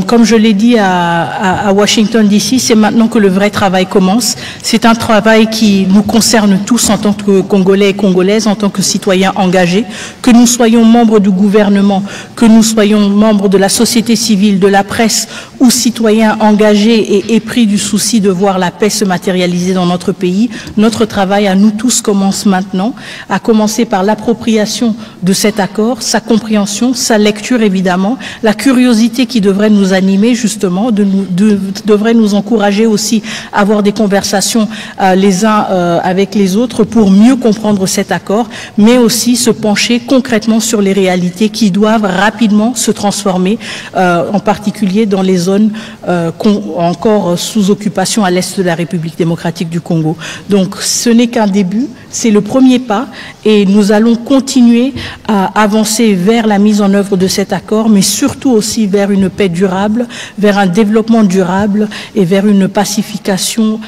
Comme je l'ai dit à Washington DC, c'est maintenant que le vrai travail commence. C'est un travail qui nous concerne tous en tant que Congolais et Congolaises, en tant que citoyens engagés, que nous soyons membres du gouvernement, que nous soyons membres de la société civile, de la presse ou citoyens engagés et épris du souci de voir la paix se matérialiser dans notre pays. Notre travail à nous tous commence maintenant, à commencer par l'appropriation de cet accord, sa compréhension, sa lecture évidemment, la curiosité qui devrait nous animer justement, devrait nous encourager aussi à avoir des conversations les uns avec les autres pour mieux comprendre cet accord, mais aussi se pencher concrètement sur les réalités qui doivent rapidement se transformer, en particulier dans les zones encore sous occupation à l'est de la République démocratique du Congo. Donc ce n'est qu'un début, c'est le premier pas et nous allons continuer à avancer vers la mise en œuvre de cet accord, mais surtout aussi vers une paix durable, vers un développement durable et vers une pacification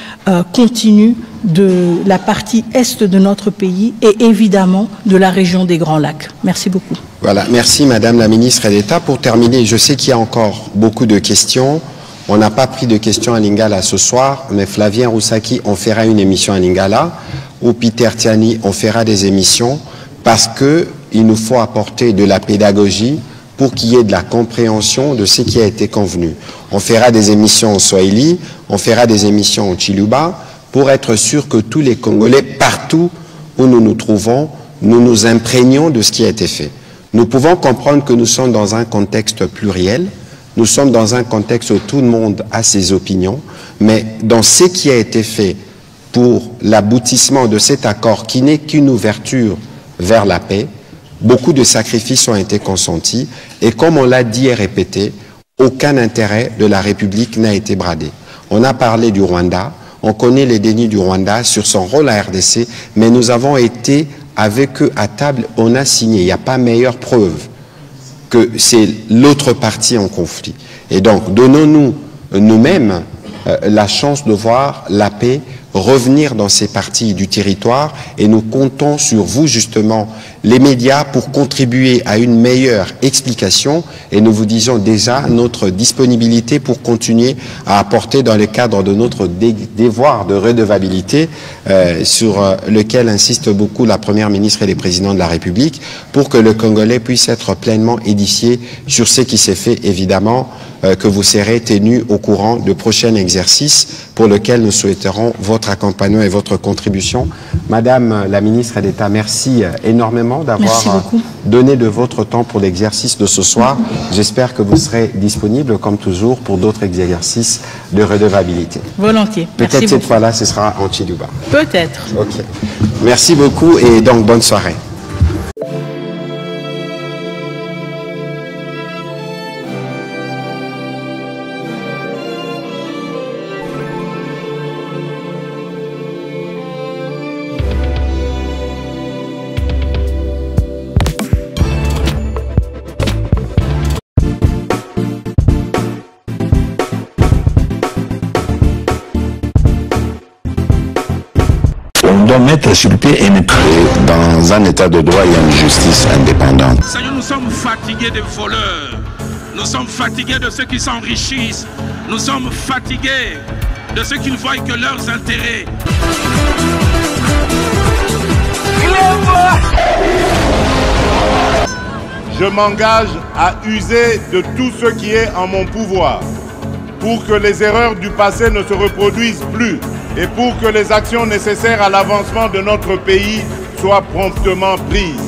continue de la partie est de notre pays et évidemment de la région des Grands Lacs. Merci beaucoup. Voilà, merci Madame la ministre d'État. Pour terminer, je sais qu'il y a encore beaucoup de questions. On n'a pas pris de questions à Lingala ce soir, mais Flavien Roussaki, on fera une émission à Lingala, ou Peter Tiani, on fera des émissions, parce qu'il nous faut apporter de la pédagogie pour qu'il y ait de la compréhension de ce qui a été convenu. On fera des émissions en Swahili, on fera des émissions en Chiluba, pour être sûr que tous les Congolais, partout où nous nous trouvons, nous nous imprégnons de ce qui a été fait. Nous pouvons comprendre que nous sommes dans un contexte pluriel, nous sommes dans un contexte où tout le monde a ses opinions, mais dans ce qui a été fait pour l'aboutissement de cet accord qui n'est qu'une ouverture vers la paix, beaucoup de sacrifices ont été consentis et comme on l'a dit et répété, aucun intérêt de la République n'a été bradé. On a parlé du Rwanda, on connaît les dénis du Rwanda sur son rôle à RDC, mais nous avons été avec eux à table, on a signé. Il n'y a pas meilleure preuve que c'est l'autre partie en conflit. Et donc, donnons-nous nous-mêmes la chance de voir la paix revenir dans ces parties du territoire et nous comptons sur vous justement, les médias, pour contribuer à une meilleure explication et nous vous disons déjà notre disponibilité pour continuer à apporter dans le cadre de notre devoir de redevabilité sur lequel insiste beaucoup la Première ministre et les présidents de la République pour que le Congolais puisse être pleinement édifié sur ce qui s'est fait évidemment que vous serez tenu au courant de prochains exercices pour lesquels nous souhaiterons votre accompagnement et votre contribution. Madame la ministre d'État, merci énormément d'avoir donné de votre temps pour l'exercice de ce soir. J'espère que vous serez disponible, comme toujours, pour d'autres exercices de redevabilité. Volontiers. Peut-être cette fois-là, ce sera en Chiduba. Peut-être. Ok. Merci beaucoup et donc bonne soirée. Mettre sur pied et mettre dans un état de droit et une justice indépendante. Seigneur, nous sommes fatigués des voleurs. Nous sommes fatigués de ceux qui s'enrichissent. Nous sommes fatigués de ceux qui ne voient que leurs intérêts. Je m'engage à user de tout ce qui est en mon pouvoir pour que les erreurs du passé ne se reproduisent plus et pour que les actions nécessaires à l'avancement de notre pays soient promptement prises.